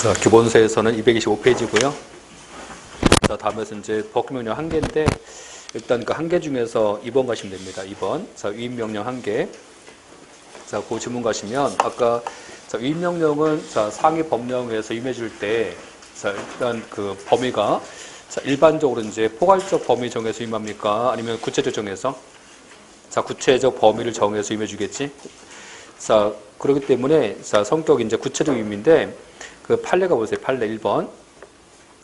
자, 기본서에서는 225페이지고요. 자, 다음에서 이제 법규명령 한 개인데, 일단 그 한 개 중에서 2번 가시면 됩니다. 2번. 자, 위임명령 한 개. 자, 그 질문 가시면, 아까, 자, 위임명령은, 자, 상위 법령에서 임해줄 때, 자, 일단 그 범위가, 자, 일반적으로 이제 포괄적 범위 정해서 임합니까? 아니면 구체적 정해서? 자, 구체적 범위를 정해서 임해주겠지? 자, 그렇기 때문에, 자, 성격이 이제 구체적 임인데, 그 판례가 보세요. 판례 1번.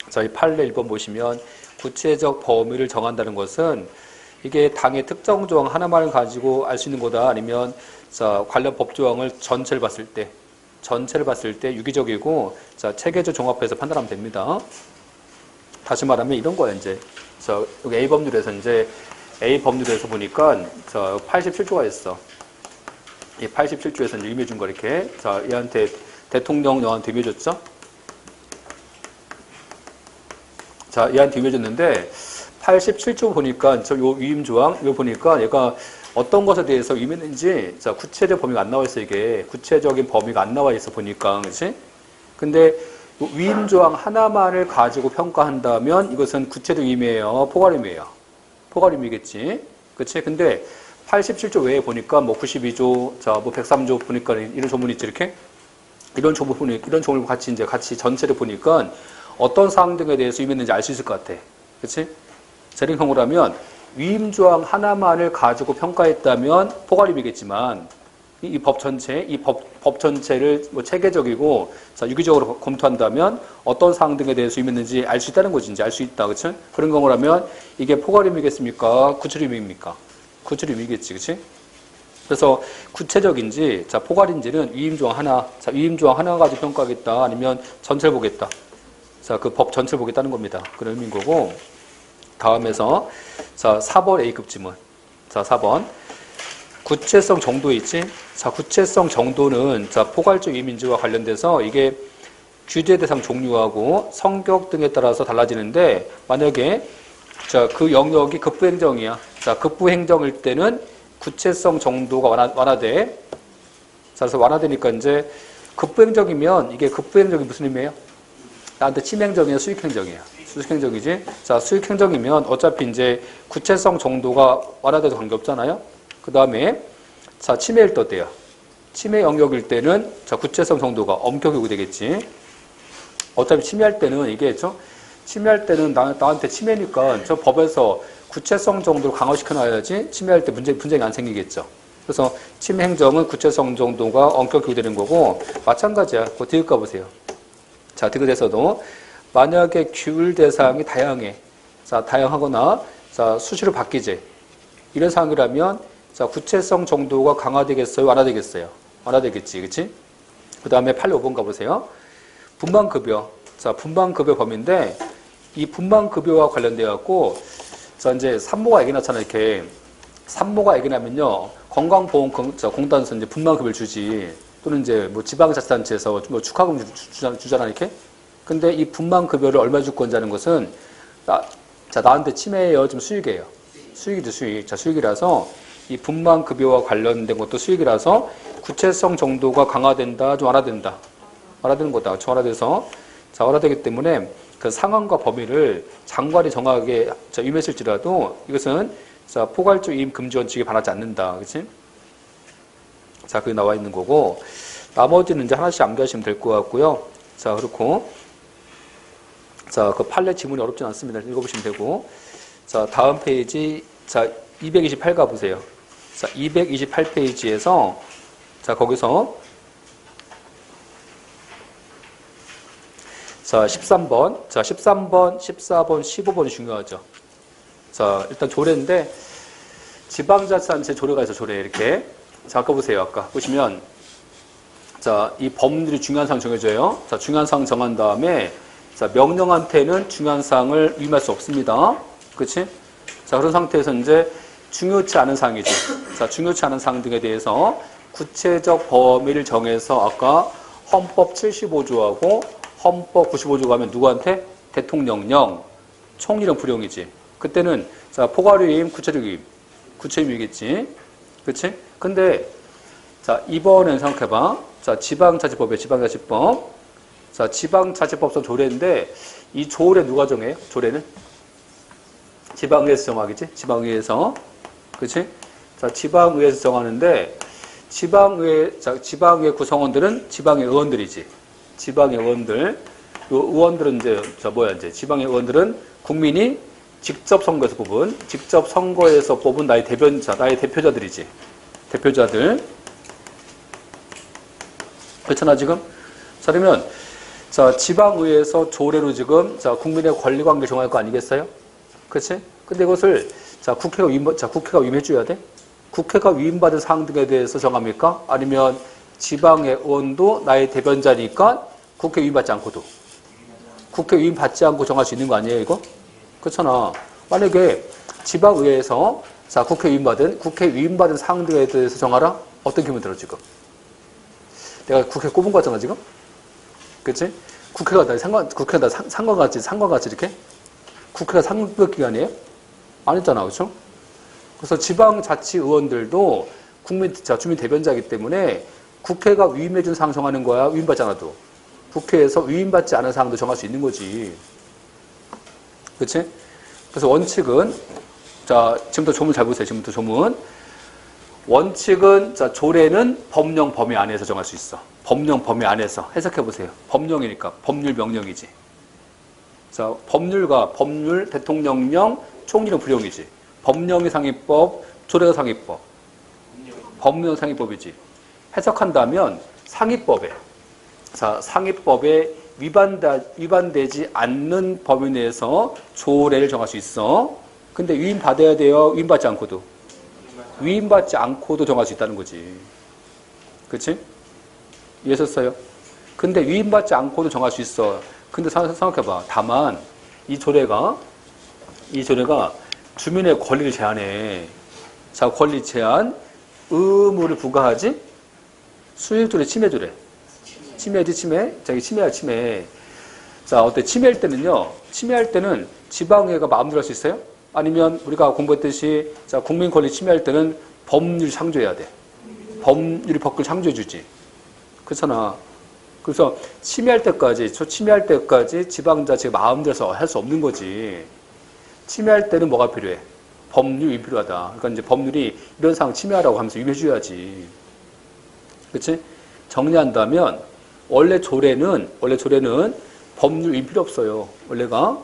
자, 이 판례 1번 보시면 구체적 범위를 정한다는 것은 이게 당의 특정 조항 하나만 가지고 알 수 있는 거다. 아니면 자, 관련 법조항을 전체를 봤을 때 유기적이고 자, 체계적 종합해서 판단하면 됩니다. 다시 말하면 이런 거야, 이제. 자, 여기 A 법률에서 보니까 자, 87조가 있어. 이 87조에서 이제 임해준 거 이렇게. 자, 얘한테 대통령령한테 임해줬죠? 자, 얘한테 임해줬는데 87조 보니까 저 요 위임조항 이거 보니까 얘가 어떤 것에 대해서 임했는지 자, 구체적 범위가 안 나와 있어. 이게 구체적인 범위가 안 나와 있어 보니까. 그렇지? 근데 위임조항 하나만을 가지고 평가한다면 이것은 구체적 임이에요, 포괄임이에요? 포괄임이겠지. 그렇지? 근데 87조 외에 보니까 뭐 92조, 자, 뭐 103조 보니까 이런 조문이 있지, 이렇게? 이런 조문을 같이 전체를 보니까 어떤 사항 등에 대해서 임했는지 알 수 있을 것 같아. 그치? 자, 이런 경우라면 위임조항 하나만을 가지고 평가했다면 포괄임이겠지만 이 법 전체를 뭐 체계적이고 자, 유기적으로 검토한다면 어떤 사항 등에 대해서 임했는지 알 수 있다는 거지. 이제 알 수 있다. 그치? 그런 경우라면 이게 포괄임이겠습니까? 구체임입니까? 구체임이겠지. 그치? 그래서 구체적인지, 자, 포괄인지는 위임조항 하나 가지고 평가하겠다. 아니면 전체를 보겠다. 자, 그 법 전체를 보겠다는 겁니다. 그런 의미인 거고. 다음에서, 자, 4번 A급 지문. 자, 4번. 구체성 정도 있지? 자, 구체성 정도는, 자, 포괄적 위임인지와 관련돼서 이게 규제 대상 종류하고 성격 등에 따라서 달라지는데, 만약에, 자, 그 영역이 급부행정이야. 자, 급부행정일 때는 구체성 정도가 완화돼. 자, 그래서 완화되니까 이제 급부행정이면 이게 급부행정이 무슨 의미예요? 나한테 침행정이에요, 수익행정이에요? 수익행정이지? 자, 수익행정이면 어차피 이제 구체성 정도가 완화돼도 관계없잖아요? 그 다음에, 자, 침해일 때 어때요? 침해 영역일 때는, 자, 구체성 정도가 엄격 요구되겠지? 어차피 침해할 때는 이게, 침해할 때는 나한테 침해니까 저 법에서 구체성 정도를 강화시켜놔야지 침해할 때 분쟁이 안 생기겠죠. 그래서 침해 행정은 구체성 정도가 엄격 요구되는 거고, 마찬가지야. 그 디귿 가보세요. 자, 디귿에서도 만약에 규율 대상이 다양해. 자, 다양하거나, 자, 수시로 바뀌지. 이런 상황이라면, 자, 구체성 정도가 강화되겠어요? 완화되겠어요? 완화되겠지. 그치? 그 다음에 85번 가보세요. 분방급여. 자, 분방급여 범위인데, 이 분방급여와 관련돼갖고, 자, 이제 산모가 아기 낳잖아, 이렇게. 산모가 아기 낳으면요, 건강보험공단에서 이제 분방급여를 주지. 또는 이제 뭐 지방자치단체에서 뭐 축하금 주잖아, 이렇게. 근데 이 분방급여를 얼마 줄 건지 하는 것은, 자, 나한테 침해예요, 좀 수익이에요. 수익이죠, 수익. 자, 수익이라서 이 분방급여와 관련된 것도 수익이라서 구체성 정도가 강화된다, 좀 완화된다. 완화되는 거다. 완화돼서. 자, 완화되기 때문에 그 상황과 범위를 장관이 정하게 임했을지라도 이것은 자, 포괄적 위임 금지 원칙에 반하지 않는다. 그치? 자, 그게 나와 있는 거고, 나머지는 이제 하나씩 암기하시면 될 것 같고요. 자, 그렇고, 자, 그 판례 지문이 어렵진 않습니다. 읽어보시면 되고, 자, 다음 페이지, 자, 228 가보세요. 자, 228페이지에서, 자, 거기서, 자, 13번, 자, 13번, 14번, 15번이 중요하죠. 자, 일단 조례인데, 지방자치단체 조례가 있어, 조례, 이렇게. 자, 아까 보세요. 아까 보시면, 자, 이 법률이 중요한 사항 정해져요. 자, 중요한 사항 정한 다음에, 자, 명령한테는 중요한 사항을 위임할 수 없습니다. 그치? 자, 그런 상태에서 이제 중요치 않은 사항이죠. 자, 중요치 않은 사항 등에 대해서 구체적 범위를 정해서 아까 헌법 75조하고 헌법 95조가 하면 누구한테? 대통령령, 총리령 불용이지. 그때는, 자, 포괄위임, 구체적 위임. 구체임이겠지. 그치? 근데, 자, 이번엔 생각해봐. 자, 지방자치법이에요, 지방자치법. 자, 지방자치법상 조례인데 이 조례 누가 정해요? 조례는? 지방의회에서 정하겠지? 지방의회에서. 그치? 자, 지방의회에서 정하는데 지방의회 구성원들은 지방의 의원들이지. 지방의 의원들. 요 의원들은 이제 지방의 의원들은 국민이 직접 선거에서 뽑은 나의 대표자들이지. 대표자들. 그렇잖아, 지금? 자, 그러면, 자, 지방의회에서 조례로 지금, 자, 국민의 권리관계 정할 거 아니겠어요? 그치? 근데 이것을, 자, 국회가 위임해줘야 돼? 국회가 위임받은 사항 등에 대해서 정합니까? 아니면 지방의 의원도 나의 대변자니까 국회 위임받지 않고도? 국회 위임받지 않고 정할 수 있는 거 아니에요, 이거? 그렇잖아. 만약에 지방의회에서, 자, 국회 위임받은 사항 등에 대해서 정하라? 어떤 기분 들어, 지금? 내가 국회 꼽은 거 같잖아, 지금? 그치? 국회가 나 상관같이 이렇게? 국회가 상급기관이에요? 아니잖아, 그쵸? 그래서 지방자치의원들도 주민 대변자이기 때문에 국회가 위임해준 사항 정하는 거야, 위임받지 않아도. 국회에서 위임받지 않은 사항도 정할 수 있는 거지. 그치? 그래서 원칙은, 자, 지금부터 조문 잘 보세요, 지금부터 조문. 원칙은, 자, 조례는 법령 범위 안에서 정할 수 있어. 법령 범위 안에서. 해석해 보세요. 법령이니까. 법률 명령이지. 자, 법률, 대통령령, 총리령 불용이지. 법령이 상위법, 조례가 상위법. 법령 상위법이지. 해석한다면 상위법에, 자, 상위법에 위반되지 않는 범위 내에서 조례를 정할 수 있어. 근데 위임받아야 돼요? 위임받지 않고도? 위임받지 않고도 정할 수 있다는 거지. 그치? 이해하셨어요? 근데 위임받지 않고도 정할 수 있어. 근데 생각해봐. 다만 이 조례가 주민의 권리를 제한해. 자, 권리 제한, 의무를 부과하지? 수익조례, 침해조례. 침해지, 침해. 저기 침해야, 침해. 자, 어때? 침해할 때는 지방의회가 마음대로 할 수 있어요? 아니면 우리가 공부했듯이, 자, 국민 권리 침해할 때는 법률 창조해야 돼. 법률 창조해주지. 그렇잖아. 그래서 침해할 때까지 지방자치가 마음대로 할 수 없는 거지. 침해할 때는 뭐가 필요해? 법률이 필요하다. 그러니까 이제 법률이 이런 상황 침해하라고 하면서 위임해줘야지. 그치? 정리한다면, 원래 조례는 법률이 필요 없어요. 원래가.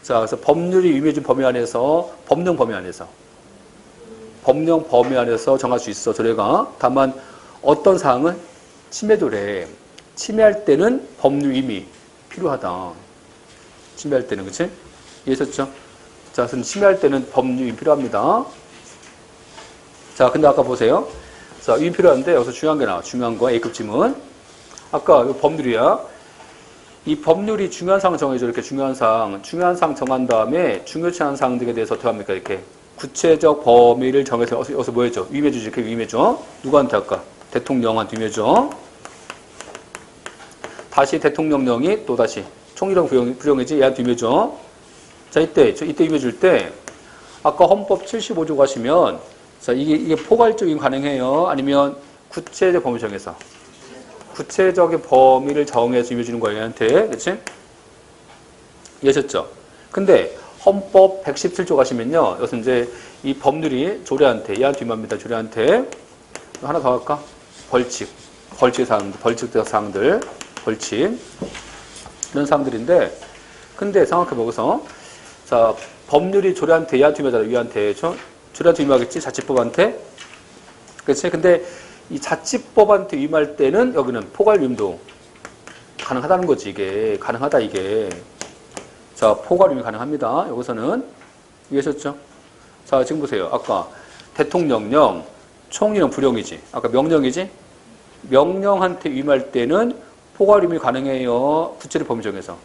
자, 그래서 법률이 위임해준 범위 안에서, 법령 범위 안에서 정할 수 있어, 조례가. 다만, 어떤 사항은 침해조례. 침해할 때는 법률 위임이 필요하다. 침해할 때는, 그치? 이해하셨죠? 자, 그래서 침해할 때는 법률 위임 필요합니다. 자, 근데 아까 보세요. 자, 위임 필요한데, 여기서 중요한 게 나와. 중요한 거, A급 지문. 아까 이 법률이야. 이 법률이 중요한 사항 정해줘. 이렇게 중요한 사항 정한 다음에 중요치 않은 사항 등에 대해서 어떻게 합니까? 이렇게 구체적 범위를 정해서 여기서 뭐 해줘? 위임해주지. 이렇게 위임해줘. 누구한테 할까? 대통령한테 위임해줘. 다시 대통령령이 또 다시 총리령 불용이지. 얘한테 위임해줘. 자, 이때 위임해줄 때 아까 헌법 75조 가시면 자, 이게 포괄적 위임 가능해요? 아니면 구체적 범위 정해서? 구체적인 범위를 정해서 위임해주는 거예요, 얘한테. 그치? 이해하셨죠? 근데 헌법 117조 가시면요. 여기서 이제 이 법률이 조례한테, 얘한테 위임합니다. 조례한테. 하나 더 할까? 벌칙 사항들. 벌칙. 이런 사항들인데, 근데 생각해봐, 여기서. 자, 법률이 조례한테, 얘한테 위임하잖아, 위한테. 조례한테 위임하겠지? 자치법한테. 그치? 근데 이 자치법한테 위임할 때는 여기는 포괄 위임도 가능하다는 거지, 이게. 가능하다, 이게. 자, 포괄 위임이 가능합니다. 여기서는. 이해하셨죠? 자, 지금 보세요. 아까 대통령령, 총리령 불용이지. 아까 명령이지? 명령한테 위임할 때는 포괄 위임이 가능해요. 구체적 범위 정해서.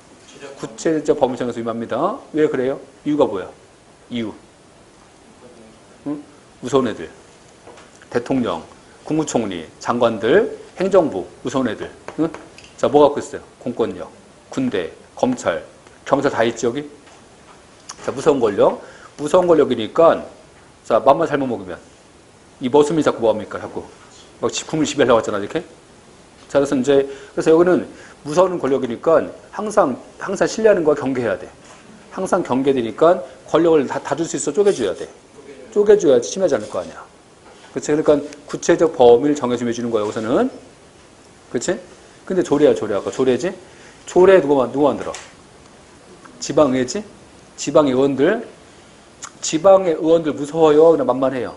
구체적 범위 정해서 위임합니다. 왜 그래요? 이유가 뭐야? 이유. 응? 무서운 애들. 대통령, 국무총리, 장관들, 행정부, 무서운 애들. 응? 자, 뭐 갖고 있어요? 공권력, 군대, 검찰, 경찰 다 있지, 여기? 자, 무서운 권력. 무서운 권력이니까, 자, 맘만 잘못 먹으면. 이 머슴이 자꾸 뭐합니까? 자꾸. 막 국민을 지배하려고 하잖아, 이렇게. 자, 그래서 여기는 무서운 권력이니까 항상 신뢰하는 거와 경계해야 돼. 항상 경계되니까 권력을 다 줄 수 있어 쪼개줘야 돼. 쪼개줘야지 침해하지 않을 거 아니야. 그치? 그러니까 구체적 범위를 정해서 해주는 거야, 여기서는. 그치? 근데 조례야, 조례. 아까 조례지? 조례 누가 만들어? 지방의회지? 지방의 의원들. 지방의 의원들 무서워요? 그냥 만만해요?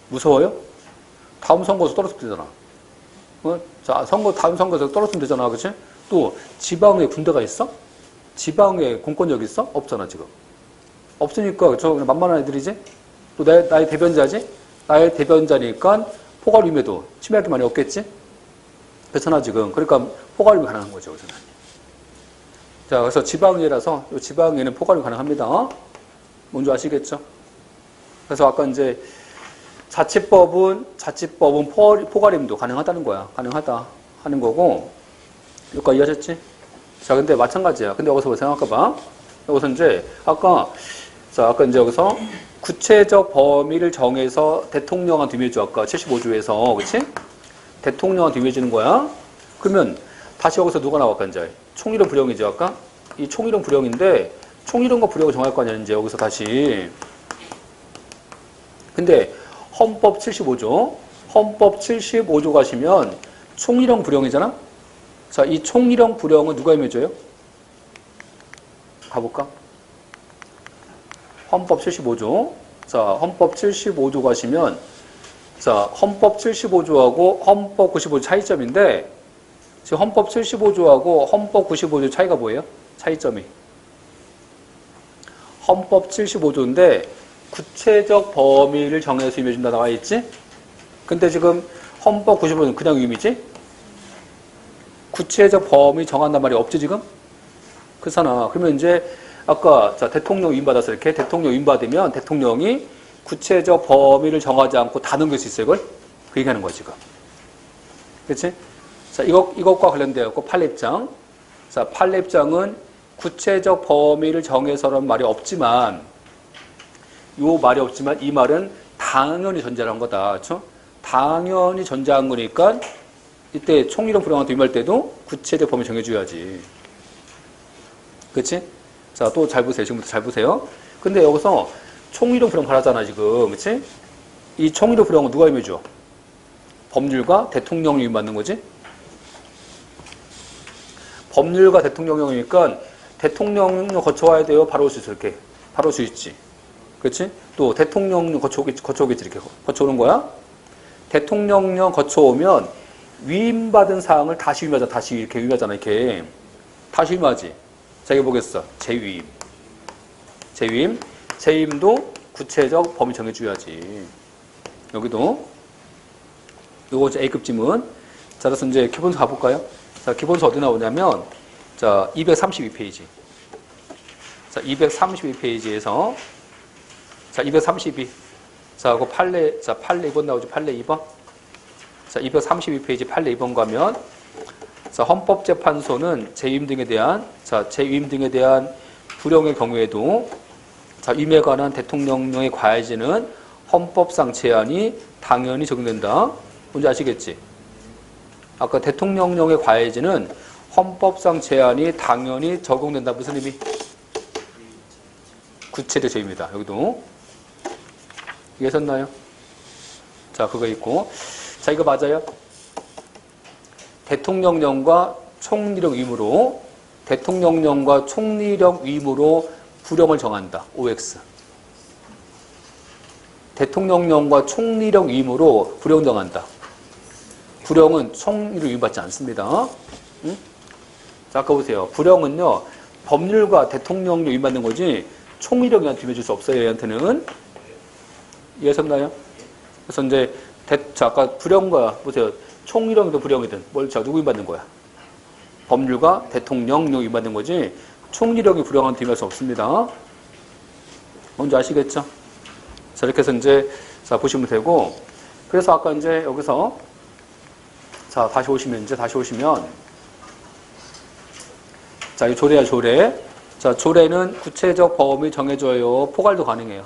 무서워요? 다음 선거에서 떨어지면 되잖아. 자, 다음 선거에서 떨어지면 되잖아. 그치? 또, 지방에 군대가 있어? 지방에 공권력 있어? 없잖아, 지금. 없으니까, 저 그냥 만만한 애들이지? 또 나의 대변자지? 나의 대변자니까 포괄임에도 침해할 게 많이 없겠지? 그렇잖아, 지금. 그러니까 포괄임이 가능한 거죠, 여기서는. 자, 그래서 지방의회라서, 이 지방의회는 포괄임이 가능합니다. 뭔지 아시겠죠? 그래서 아까 이제 자치법은 포괄임도 가능하다는 거야. 가능하다 하는 거고. 여기까지 이해하셨지? 자, 근데 마찬가지야. 근데 여기서 생각해봐. 여기서 이제 아까 이제 여기서 구체적 범위를 정해서 대통령한테 위임해줘. 아까 75조에서 그렇지? 대통령한테 위임해주는 거야. 그러면 다시 여기서 누가 나왔까 이제 총리령 부령이죠. 아까 이 총리령 부령인데 총리령과 부령을 정할 거 아니야 이제 여기서 다시. 근데 헌법 75조 가시면 총리령 부령이잖아. 자, 이 총리령 부령은 누가 임해줘요? 가볼까? 헌법 75조. 자, 헌법 75조 가시면, 자, 헌법 75조하고 헌법 95조 차이점인데, 지금 헌법 75조하고 헌법 95조 차이가 뭐예요? 차이점이. 헌법 75조인데, 구체적 범위를 정해서 임해준다 나와 있지? 근데 지금 헌법 95조는 그냥 임이지? 구체적 범위 정한단 말이 없지, 지금? 그렇잖아. 그러면 이제, 아까, 자, 대통령 위임받아서 이렇게 대통령 위임받으면 대통령이 구체적 범위를 정하지 않고 다 넘길 수 있어요, 이걸? 그 얘기하는 거야, 지금. 그치? 자, 이것과 관련되었고, 판례입장. 자, 판례입장은 구체적 범위를 정해서라는 말이 없지만, 이 말은 당연히 존재한 거다. 그렇죠? 당연히 존재한 거니까 이때 총리령 부령한테 위임할 때도 구체적 범위 정해줘야지. 그치? 자, 또 잘 보세요. 지금부터 잘 보세요. 근데 여기서 총리령 부령 말하잖아, 지금. 그치? 이 총리령 부령은 누가 임해줘? 법률가 대통령이 위임받는 거지? 법률가 대통령이니까 대통령령 거쳐와야 돼요? 바로 올 수 있어, 이렇게. 바로 올 수 있지. 그렇지? 또 대통령령 거쳐오겠지, 이렇게 거쳐오는 거야. 대통령령 거쳐오면 위임받은 사항을 다시 위임하잖아. 다시 이렇게 위임하잖아. 이렇게 다시 위임하지. 자, 이거 보겠어. 재위임. 재임도 구체적 범위 정해줘야지. 여기도 요거 이제 A급 지문. 자, 그래서 이제 기본서 가볼까요? 자, 기본서 어디 나오냐면 자, 232페이지. 자, 232페이지에서 자, 232. 자, 그 판례 2번 나오죠. 판례 2번. 자, 232페이지 판례 2번 가면 자, 헌법재판소는 재임 등에 대한 불용의 경우에도 자, 위임에 관한 대통령령의 과해지는 헌법상 제한이 당연히 적용된다. 뭔지 아시겠지? 아까 대통령령의 과해지는 헌법상 제한이 당연히 적용된다. 무슨 의미? 구체적 제입니다. 여기도. 이해하셨나요? 자, 그거 있고. 자, 이거 맞아요? 대통령령과 총리령 위임으로 불용을 정한다. OX. 대통령령과 총리령 위임으로 불용 정한다. 불용은 총리를 위임받지 않습니다. 응? 자, 아까 보세요. 불용은요, 법률가 대통령령 위임받는 거지, 총리령한테 위임해줄 수 없어요, 얘한테는. 이해하셨나요? 그래서 이제, 자, 아까 불용과, 보세요. 총리령이든 불용이든, 누구 위임받는 거야? 법률가 대통령령 위임받는 거지, 총리령이 불용한테 위임할 수 없습니다. 뭔지 아시겠죠? 자, 이렇게 해서 이제, 자, 보시면 되고, 그래서 아까 이제 여기서, 자, 다시 오시면, 자, 이 조례야, 조례. 자, 조례는 구체적 범위 정해줘요. 포괄도 가능해요.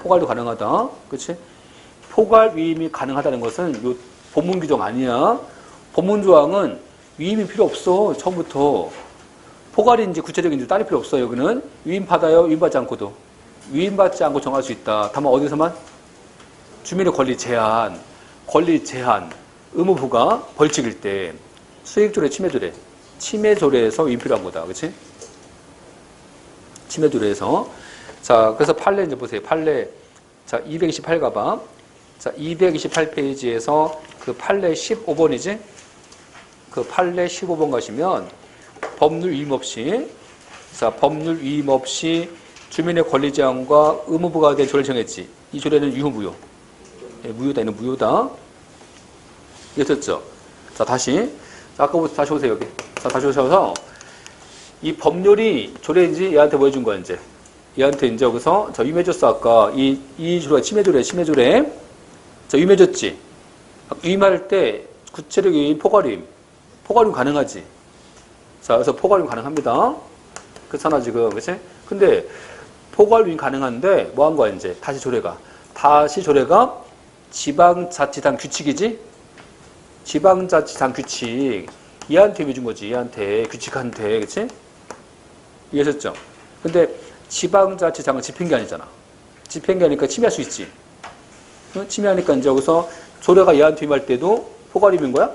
포괄도 가능하다. 그치? 포괄 위임이 가능하다는 것은 요 본문 규정 아니야. 본문 조항은 위임이 필요 없어. 처음부터. 포괄인지 구체적인지 따를 필요 없어요. 여기는 위임받아요. 위임받지 않고도. 위임받지 않고 정할 수 있다. 다만 어디서만? 주민의 권리 제한. 권리 제한. 의무부가 벌칙일 때. 수익조례, 침해조례. 침해조례에서 위임 필요한 거다. 그렇지? 침해조례에서. 자, 그래서 판례 이제 보세요. 판례. 자, 228 가봐. 자, 228페이지에서 그 판례 15번이지? 그 판례 15번 가시면 법률 위임 없이, 자, 법률 위임 없이 주민의 권리 제한과 의무부가 된 조례를 정했지. 이 조례는 유효무효. 예, 무효다. 이는 무효다. 이해됐죠? 자, 다시. 자, 아까부터 다시 오세요, 여기. 자, 다시 오셔서 이 법률이 조례인지 얘한테 뭐 해준 거야, 이제. 얘한테 이제 여기서, 자, 위임해줬어, 아까. 이 조례가 침해조례. 자, 위임해줬지. 위임할 때 구체적인 위임, 포괄위임. 포괄위임 가능하지. 자, 그래서 포괄위임 가능합니다. 그렇잖아, 지금. 그치? 근데 포괄위임 가능한데 뭐 한 거야, 이제. 다시 조례가 지방자치단 규칙이지? 지방자치단 규칙. 얘한테 위임해준 거지, 얘한테. 규칙한테. 그치? 이해하셨죠? 근데 지방자치장은 집행기 아니잖아. 집행기 아니까 침해할 수 있지. 침해하니까 이제 여기서 조례가 얘한테 위임할 때도 포괄위임인 거야?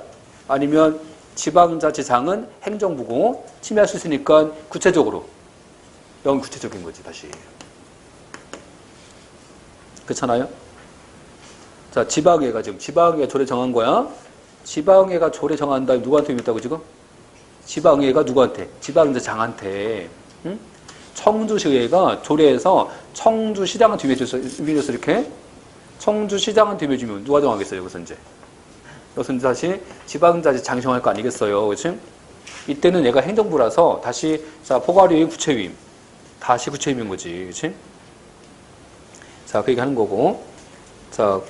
아니면 지방자치장은 행정부고 침해할 수 있으니까 구체적으로. 영 구체적인 거지, 다시. 그렇잖아요? 자, 지방의회가 지금, 지방의회가 조례 정한 거야. 지방의회가 조례 정한 다음에 누구한테 위임했다고 지금? 지방의회가 누구한테? 지방자치장한테. 응? 청주시의회가 조례에서 청주시장한테 위임해줬어, 이렇게. 청주시장한테 위임해주면 누가 정하겠어요, 여기서 이제. 여기서 다시 지방자치장 정할 거 아니겠어요, 그치? 이때는 얘가 행정부라서 다시, 자, 포괄위임, 구체위임. 다시 구체위임인 거지, 그치? 자, 그 얘기 하는 거고. 자,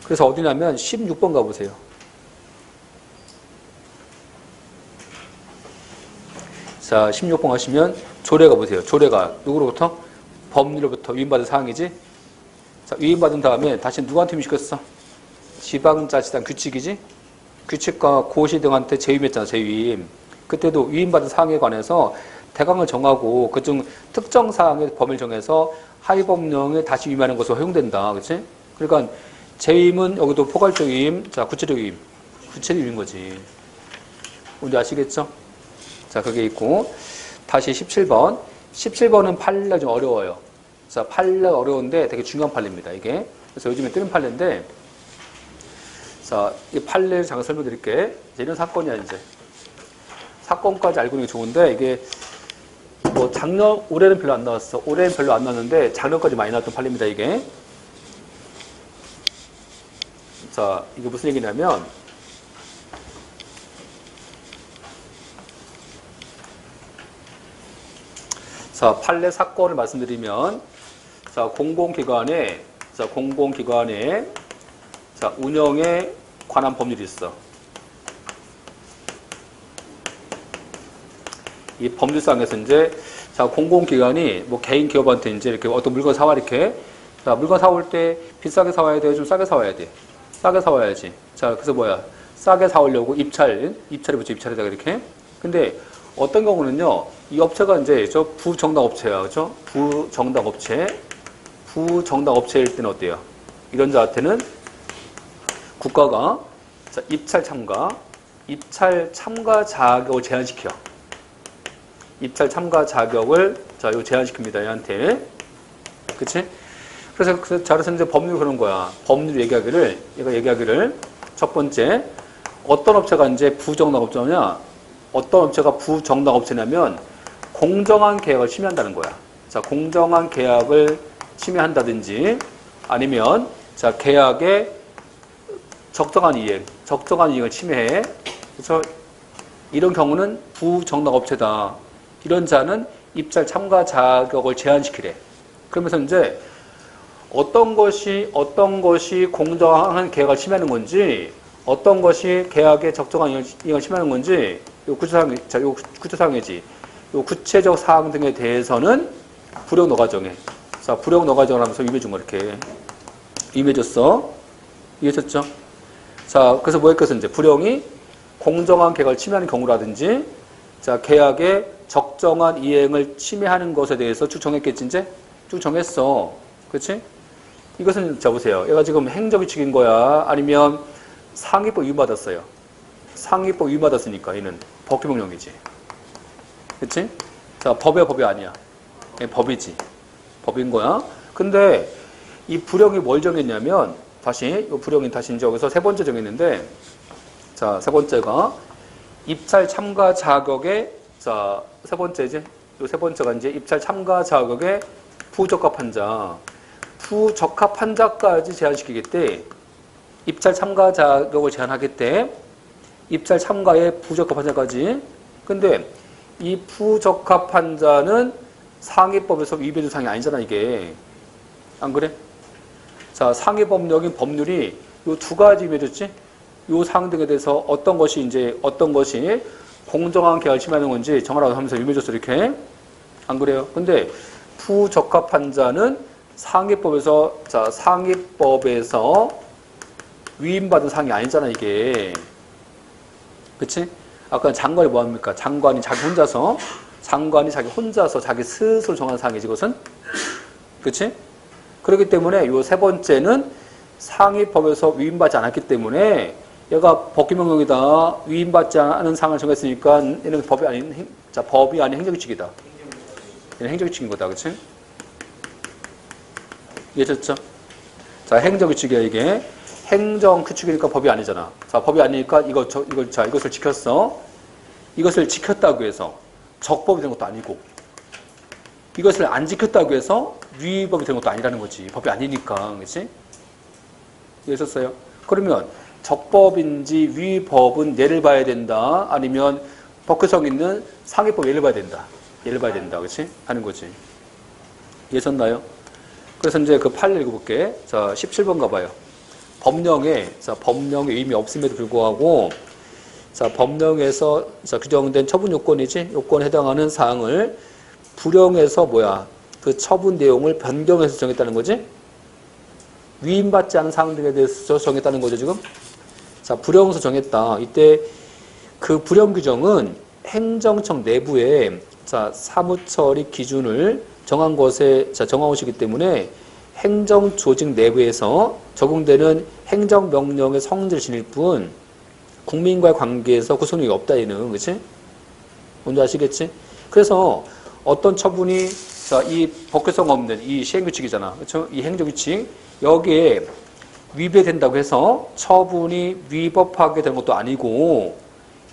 그래서 어디냐면 16번 가보세요. 자, 16번 가시면 조례가 보세요. 조례가 누구로부터? 법률로부터 위임받은 사항이지? 자, 위임받은 다음에 다시 누구한테 위임시켰어? 지방자치단 규칙이지? 규칙과 고시 등한테 재위임했잖아, 재위임. 그때도 위임받은 사항에 관해서 대강을 정하고 그중 특정 사항의 범위를 정해서 하위법령에 다시 위임하는 것으로 허용된다. 그렇지? 그러니까 재위임은 여기도 포괄적 위임, 자, 구체적 위임. 구체적 위임인 거지. 뭔지 아시겠죠? 자, 그게 있고. 다시 17번. 17번은 판례가 좀 어려워요. 자, 판례가 어려운데 되게 중요한 판례입니다, 이게. 그래서 요즘에 뜨는 판례인데, 자, 이 판례를 잠깐 설명드릴게. 이제 이런 사건이야, 이제. 사건까지 알고 있는 게 좋은데, 이게, 뭐, 올해는 별로 안 나왔어. 올해는 별로 안 나왔는데, 작년까지 많이 나왔던 판례입니다, 이게. 자, 이게 무슨 얘기냐면, 자, 판례 사건을 말씀드리면, 자, 공공기관에, 자, 운영에 관한 법률이 있어. 이 법률상에서 이제, 자, 공공기관이 뭐 개인 기업한테 이제 이렇게 어떤 물건 사와, 이렇게. 자, 물건 사올 때 비싸게 사와야 돼? 좀 싸게 사와야 돼? 싸게 사와야지. 자, 그래서 뭐야? 싸게 사오려고 입찰에 붙여, 입찰에다가 이렇게. 근데 어떤 경우는요, 이 업체가 이제 저 부정당 업체야. 그죠? 부정당 업체일 때는 어때요? 이런 자한테는 국가가, 자, 입찰 참가 자격을 제한시켜. 입찰 참가 자격을, 자, 이거 제한시킵니다, 얘한테. 그치? 그래서 자료서 이제 법률 그런 거야. 법률 얘기하기를, 첫 번째, 어떤 업체가 이제 부정당 업체냐? 어떤 업체가 부정당 업체냐면, 공정한 계약을 침해한다는 거야. 자, 공정한 계약을 침해한다든지, 아니면, 자, 계약에 적정한 이익을 침해해. 그래서 이런 경우는 부정당 업체다. 이런 자는 입찰 참가 자격을 제한시키래. 그러면서 이제 어떤 것이 공정한 계약을 침해하는 건지, 어떤 것이 계약에 적정한 이익을 침해하는 건지, 요 구체사항이지. 요 구체적 사항 등에 대해서는 불용 너가 정해. 자, 불용 너가 정하면서 위임해준 거 이렇게 위임해줬어. 이해했죠? 자, 그래서 뭐 했겠어? 이제 불용이 공정한 계약을 침해하는 경우라든지, 자, 계약의 적정한 이행을 침해하는 것에 대해서 쭉 정했겠지, 이제? 쭉 정했어. 그렇지? 이것은, 자, 보세요. 얘가 지금 행정규칙인 거야? 아니면 상위법 위반받았어요? 상위법 위반받았으니까, 얘는 법규명령이지. 그렇지? 자, 법이야, 법이 아니야? 얘 법이지. 법인 거야. 근데 이 불형이 뭘 정했냐면, 다시, 이 불형이 다시 이제 여기서 세 번째 정했는데, 자, 세 번째가 입찰 참가 자격의, 자, 세 번째지? 요 세 번째가 이제 입찰 참가 자격의 부적합한 자. 부적합한 자까지 제한시키겠대. 입찰 참가 자격을 제한하겠대. 입찰 참가의 부적합한 자까지. 근데 이 부적합한 자는 상위법에서 위배된 사항이 아니잖아, 이게. 안 그래? 자, 상위법령인 법률이 요 두 가지 위배됐지? 요 사항 등에 대해서 어떤 것이 공정한 계약을 침해하는 건지 정하라고 하면서 유명해졌어, 이렇게. 안 그래요? 근데 부적합한 자는 상위법에서, 자, 상위법에서 위임받은 사항이 아니잖아, 이게. 그치? 아까 장관이 뭐 합니까? 장관이 자기 혼자서 자기 스스로 정한 사항이지, 이것은. 그치? 그렇기 때문에 요 세 번째는 상위법에서 위임받지 않았기 때문에 얘가 법규명령이다. 위임받지 않은 사항을 정했으니까 얘는 법이 아닌 행정규칙이다. 얘는 행정규칙인 거다. 그치? 이해졌죠? 자, 행정규칙이야, 이게. 행정규칙이니까 법이 아니잖아. 자, 법이 아니니까 이것을 지켰어. 이것을 지켰다고 해서 적법이 된 것도 아니고, 이것을 안 지켰다고 해서 위법이 된 것도 아니라는 거지. 법이 아니니까. 그치? 이해졌어요? 그러면 적법인지 위법은 예를 봐야 된다. 아니면 법규성 있는 상위법 예를 봐야 된다. 예를 봐야 된다. 그치? 하는 거지. 이해졌나요? 그래서 이제 그 판례 읽어볼게. 자, 17번 가봐요. 법령에 의미 없음에도 불구하고, 자, 법령에서, 자, 규정된 처분 요건이지? 요건에 해당하는 사항을 불형에서 그 처분 내용을 변경해서 정했다는 거지? 위임받지 않은 사항 등에 대해서 정했다는 거죠, 지금? 자, 불형에서 정했다. 이때 그 불형 규정은 행정청 내부에, 자, 사무처리 기준을 정한 것이기 때문에 행정조직 내부에서 적용되는 행정명령의 성질을 지닐 뿐 국민과의 관계에서 구속력이 없다, 얘는. 그치? 뭔지 아시겠지? 그래서 어떤 처분이, 자, 이 법규성 없는 이 시행규칙이잖아. 그렇죠? 이 행정규칙, 여기에 위배된다고 해서 처분이 위법하게 되는 것도 아니고,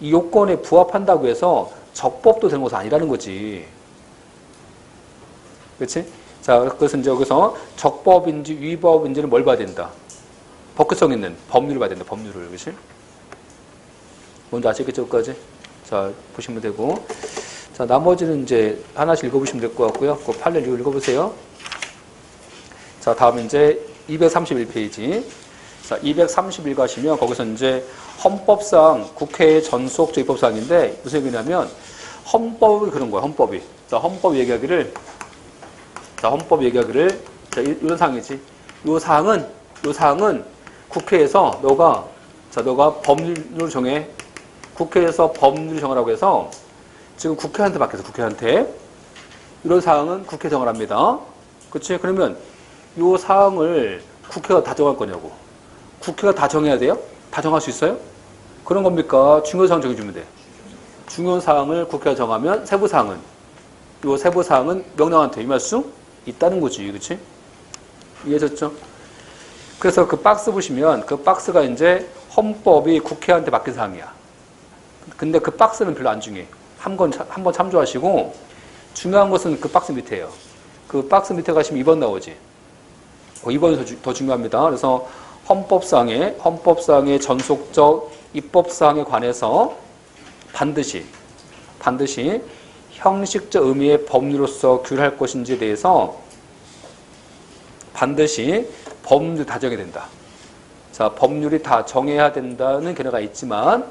이 요건에 부합한다고 해서 적법도 되는 것은 아니라는 거지. 그렇지? 자, 그것은 이제 여기서 적법인지 위법인지는 뭘 봐야 된다? 법규성 있는 법률을 봐야 된다. 법률을. 그렇지? 뭔지 아시겠죠? 여기까지? 자, 보시면 되고. 자, 나머지는 이제 하나씩 읽어보시면 될 것 같고요. 그 판례를 읽어보세요. 자, 다음은 이제 231페이지. 자, 231 가시면 거기서 이제 헌법상 국회의 전속적 입법사항인데 무슨 얘기냐면 헌법이 그런 거야, 헌법이. 자, 헌법 얘기하기를, 자, 이런 사항이지. 요 사항은 국회에서 너가 법률을 정해. 국회에서 법률을 정하라고 해서 지금 국회한테 맡겨서 국회한테 이런 사항은 국회 정하랍니다. 그치? 그러면 요 사항을 국회가 다 정할 거냐고. 국회가 다 정해야 돼요? 다 정할 수 있어요? 그런 겁니까? 중요 사항 정해주면 돼. 중요 사항을 국회가 정하면 세부 사항은 명령한테 임할 수 있다는 거지. 그치? 이해졌죠? 그래서 그 박스 보시면 그 박스가 이제 헌법이 국회한테 맡긴 사항이야. 근데 그 박스는 별로 안 중요해. 한번 참조하시고, 중요한 것은 그 박스 밑에예요. 그 박스 밑에 가시면 2번 나오지. 2번이 더 중요합니다. 그래서 헌법상의 전속적 입법사항에 관해서 반드시 형식적 의미의 법률로서 규율할 것인지에 대해서 반드시 법률이 다 정해야 된다. 자, 법률이 다 정해야 된다는 견해가 있지만,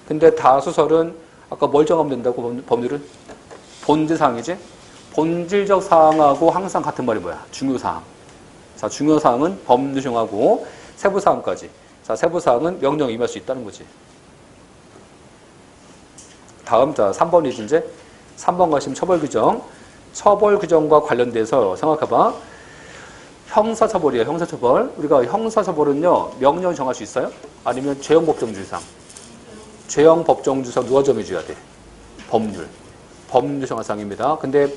근데 다수설은 아까 뭘 정하면 된다고, 법률은? 본질사항이지? 본질적 사항하고 항상 같은 말이 뭐야? 중요사항. 자, 중요사항은 법률 정하고 세부사항까지. 자, 세부사항은 명령에 임할 수 있다는 거지. 다음, 자, 3번이지, 이제. 3번 가시면 처벌 규정. 처벌 규정과 관련돼서 생각해봐. 형사처벌이에요, 형사처벌. 우리가 형사처벌은요, 명령 정할 수 있어요? 아니면 죄형법정주의상? 죄형법정주의상 누가 정해줘야 돼? 법률. 법률 정하상입니다. 근데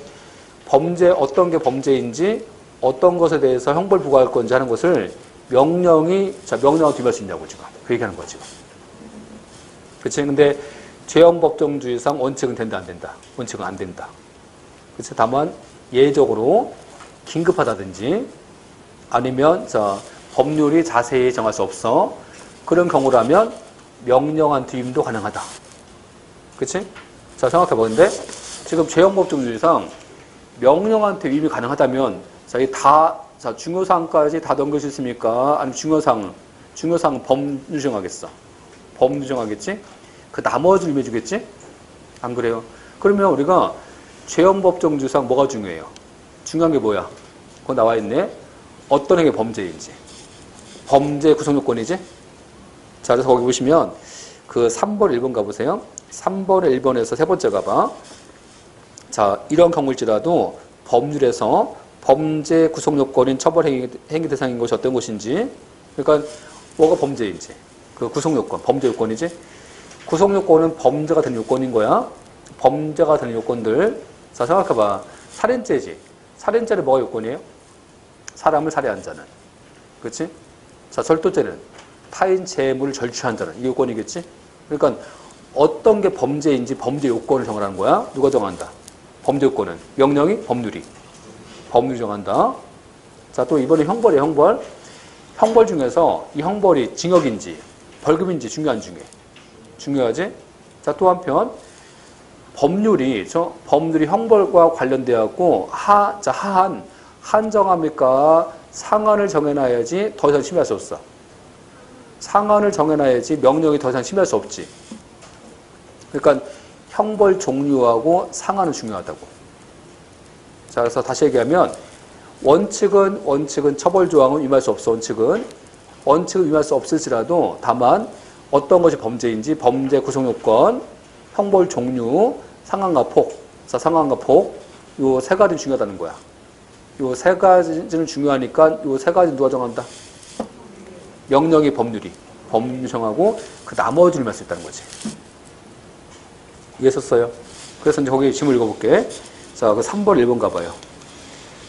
범죄, 어떤 게 범죄인지, 어떤 것에 대해서 형벌 부과할 건지 하는 것을 명령이, 자, 명령을 뒤집을 수 있냐고, 지금. 그 얘기하는 거지. 그치? 근데 죄형법정주의상 원칙은 된다, 안 된다? 원칙은 안 된다. 그치? 다만, 예외적으로 긴급하다든지, 아니면, 자, 법률이 자세히 정할 수 없어. 그런 경우라면, 명령한 뒤임도 가능하다. 그치? 자, 생각해보는데, 지금 죄형법정주의상 명령한 뒤임이 가능하다면, 자, 이 다, 자, 중요사항까지 다 넘길 수 있습니까? 아니면 중요사항 법률 정하겠어. 법률 정하겠지? 그 나머지를 임해주겠지? 안 그래요? 그러면 우리가 죄형법정주의상 뭐가 중요해요? 중요한 게 뭐야? 그거 나와 있네. 어떤 행위 범죄인지. 범죄 구성요건이지? 자, 그래서 거기 보시면 그 3번 1번 가보세요. 3번에 1번에서 세 번째 가봐. 자, 이런 경우일지라도 법률에서 범죄 구성요건인 처벌 행위 대상인 것이 어떤 것인지. 그러니까 뭐가 범죄인지. 그 구성요건, 범죄 요건이지. 구성요건은 범죄가 되는 요건인 거야. 범죄가 되는 요건들. 자, 생각해봐. 살인죄지. 살인죄는 뭐가 요건이에요? 사람을 살해한 자는. 그렇지? 자, 절도죄는 타인 재물을 절취한 자는. 이 요건이겠지? 그러니까 어떤 게 범죄인지 범죄 요건을 정하라는 거야. 누가 정한다? 범죄 요건은. 명령이? 법률이. 법률이 정한다. 자, 또 이번에 형벌이에요, 형벌. 형벌 중에서 이 형벌이 징역인지 벌금인지 중요한 중에. 중요하지? 자, 또 한편 법률이 형벌과 관련되었고 하한 한정합니까? 상한을 정해놔야지 더 이상 심의할 수 없어. 상한을 정해놔야지 명령이 더 이상 심의할 수 없지. 그러니까 형벌 종류하고 상한은 중요하다고. 자, 그래서 다시 얘기하면 원칙은 처벌 조항은 위반할 수 없어. 원칙은 위반할 수 없을지라도 다만 어떤 것이 범죄인지 범죄 구성 요건, 형벌 종류, 상한과 폭. 자, 상한과 폭. 요 세 가지 중요하다는 거야. 요 세 가지는 중요하니까 요 세 가지 누가 정한다? 명령이 법률이. 법률 정하고 그 나머지를 할 수 있다는 거지. 이해했었어요? 그래서 이제 거기 질문 읽어볼게. 자, 그 3번 1번 가봐요.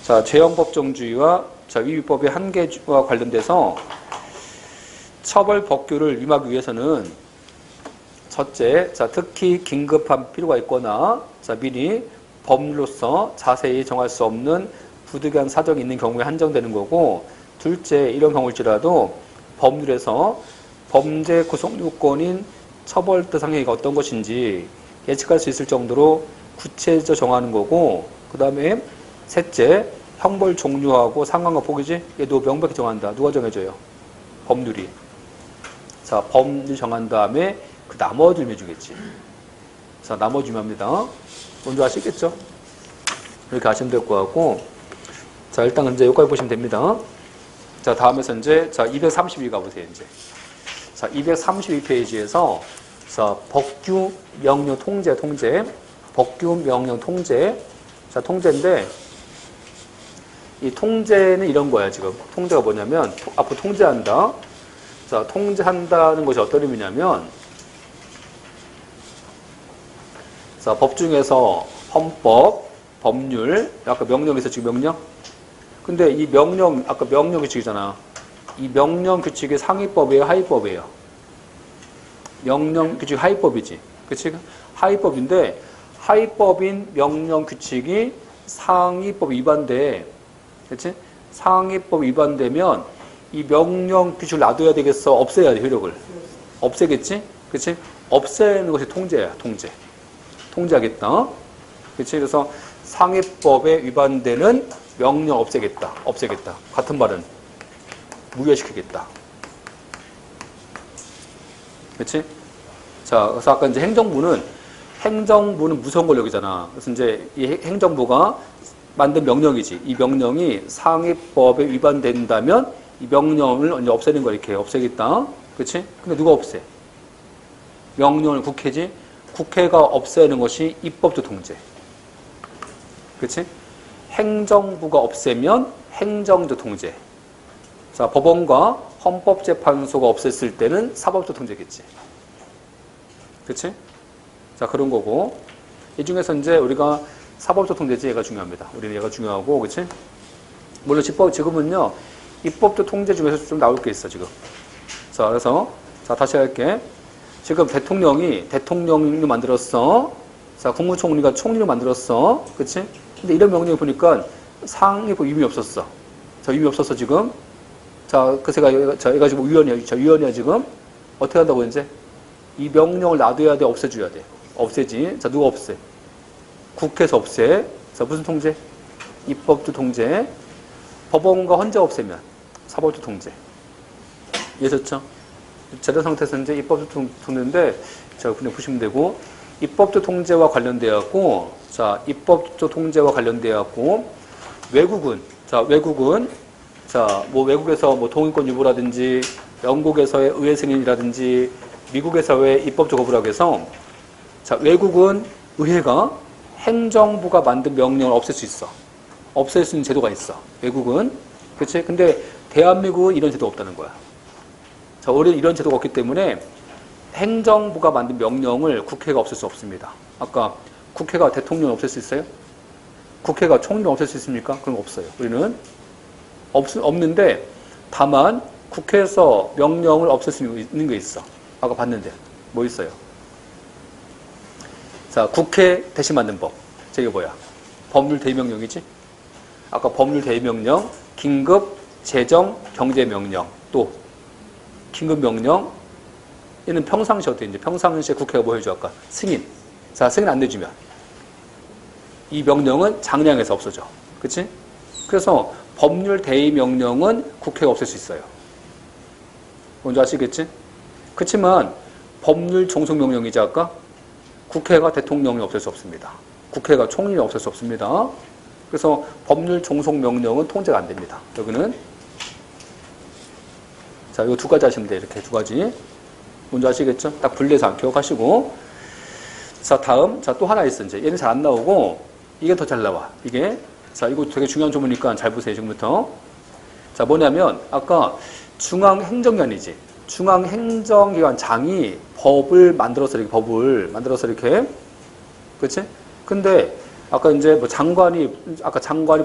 자, 죄형법정주의와 자, 위법의 한계와 관련돼서 처벌 법규를 위임하기 위해서는 첫째, 자, 특히 긴급한 필요가 있거나 자, 미리 법률로서 자세히 정할 수 없는 부득이한 사정이 있는 경우에 한정되는 거고, 둘째, 이런 경우일지라도 법률에서 범죄 구성 요건인 처벌 대상 행위가 어떤 것인지 예측할 수 있을 정도로 구체적으로 정하는 거고, 그 다음에 셋째, 형벌 종류하고 상한과 폭이지? 얘도 명백히 정한다. 누가 정해줘요? 법률이. 자, 법률 정한 다음에 그 나머지 임해주겠지. 자, 나머지 임합니다. 먼저 아시겠죠? 이렇게 아시면 될 것 같고, 자, 일단 이제 여기까지 보시면 됩니다. 자, 다음에서 이제, 자, 232 가보세요, 이제. 자, 232페이지에서, 자, 법규 명령 통제. 법규 명령 통제. 자, 통제인데, 이 통제는 이런 거야, 지금. 통제가 뭐냐면, 앞으로 통제한다. 자, 통제한다는 것이 어떤 의미냐면, 자, 법 중에서 헌법, 법률, 아까 명령에서 지금 명령? 근데 이 명령, 아까 명령 규칙이잖아. 이 명령 규칙이 상위법이에요, 하위법이에요? 명령 규칙 하위법이지. 그치? 하위법인데, 하위법인 명령 규칙이 상위법 위반돼. 그치? 상위법 위반되면 이 명령 규칙을 놔둬야 되겠어? 없애야 돼, 효력을. 없애겠지? 그치? 없애는 것이 통제야, 통제. 통제하겠다. 그치? 그래서 상위법에 위반되는 명령 없애겠다. 같은 말은 무효시키겠다. 그치? 자, 그래서 아까 이제 행정부는 무서운 권력이잖아. 그래서 이제 이 행정부가 만든 명령이지. 이 명령이 상위법에 위반된다면 이 명령을 이제 없애는 거야. 이렇게 없애겠다. 그치? 근데 누가 없애? 명령을 국회지? 국회가 없애는 것이 입법조 통제. 그치? 행정부가 없애면 행정조 통제. 자, 법원과 헌법재판소가 없앴을 때는 사법조 통제겠지. 그치? 자, 그런 거고. 이 중에서 이제 우리가 사법조 통제지 얘가 중요합니다. 우리는 얘가 중요하고, 그치? 물론 지금은요, 입법조 통제 중에서 좀 나올 게 있어, 지금. 자, 그래서, 자, 다시 할게. 지금 대통령이 대통령을 만들었어. 자, 국무총리가 총리를 만들었어. 그치? 근데 이런 명령을 보니까 상이 의미 없었어. 자, 의미 없었어, 지금. 자, 얘가 지금 위원이야, 지금. 어떻게 한다고, 이제? 이 명령을 놔둬야 돼, 없애줘야 돼. 없애지. 자, 누가 없애? 국회에서 없애. 자, 무슨 통제? 입법조 통제. 법원과 헌재 없애면 사법조 통제. 이해하셨죠? 제도 상태에서 이제 입법조 통제인데, 자, 그냥 보시면 되고, 입법조 통제와 관련되었고, 자, 입법조 통제와 관련되었고, 외국은, 자, 뭐 외국에서 뭐 동인권 유보라든지, 영국에서의 의회 승인이라든지, 미국에서의 입법조 거부라고 해서, 자, 외국은 의회가 행정부가 만든 명령을 없앨 수 있어. 없앨 수 있는 제도가 있어. 외국은. 그치? 근데 대한민국은 이런 제도가 없다는 거야. 자, 우리는 이런 제도가 없기 때문에 행정부가 만든 명령을 국회가 없앨 수 없습니다. 아까 국회가 대통령을 없앨 수 있어요? 국회가 총리를 없앨 수 있습니까? 그런 거 없어요. 우리는 없는데 다만 국회에서 명령을 없앨 수 있는 게 있어. 아까 봤는데 뭐 있어요? 자, 국회 대신 만든 법. 저게 뭐야? 법률 대의명령이지? 아까 법률 대의명령, 긴급 재정 경제명령, 또 긴급명령. 얘는 평상시 어때? 이제 평상시에 국회가 뭐 해줘? 아까 승인. 자, 승인 안 내주면 이 명령은 장량에서 없어져. 그치? 그래서 법률 대의명령은 국회가 없앨 수 있어요. 뭔지 아시겠지? 그렇지만 법률 종속명령이지 아까 국회가 대통령이 없앨 수 없습니다. 국회가 총리를 없앨 수 없습니다. 그래서 법률 종속명령은 통제가 안 됩니다. 여기는 자, 이거 두 가지 하시면 돼요. 이렇게 두 가지. 뭔지 아시겠죠? 딱 분리해서 기억하시고. 자, 다음. 자, 또 하나 있어. 이제 얘는 잘 안 나오고, 이게 더 잘 나와. 이게. 자, 이거 되게 중요한 조문이니까 잘 보세요. 지금부터. 자, 뭐냐면, 아까 중앙행정기관이지. 중앙행정기관장이 법을 만들어서 이렇게. 그치? 근데, 아까 이제 뭐 장관이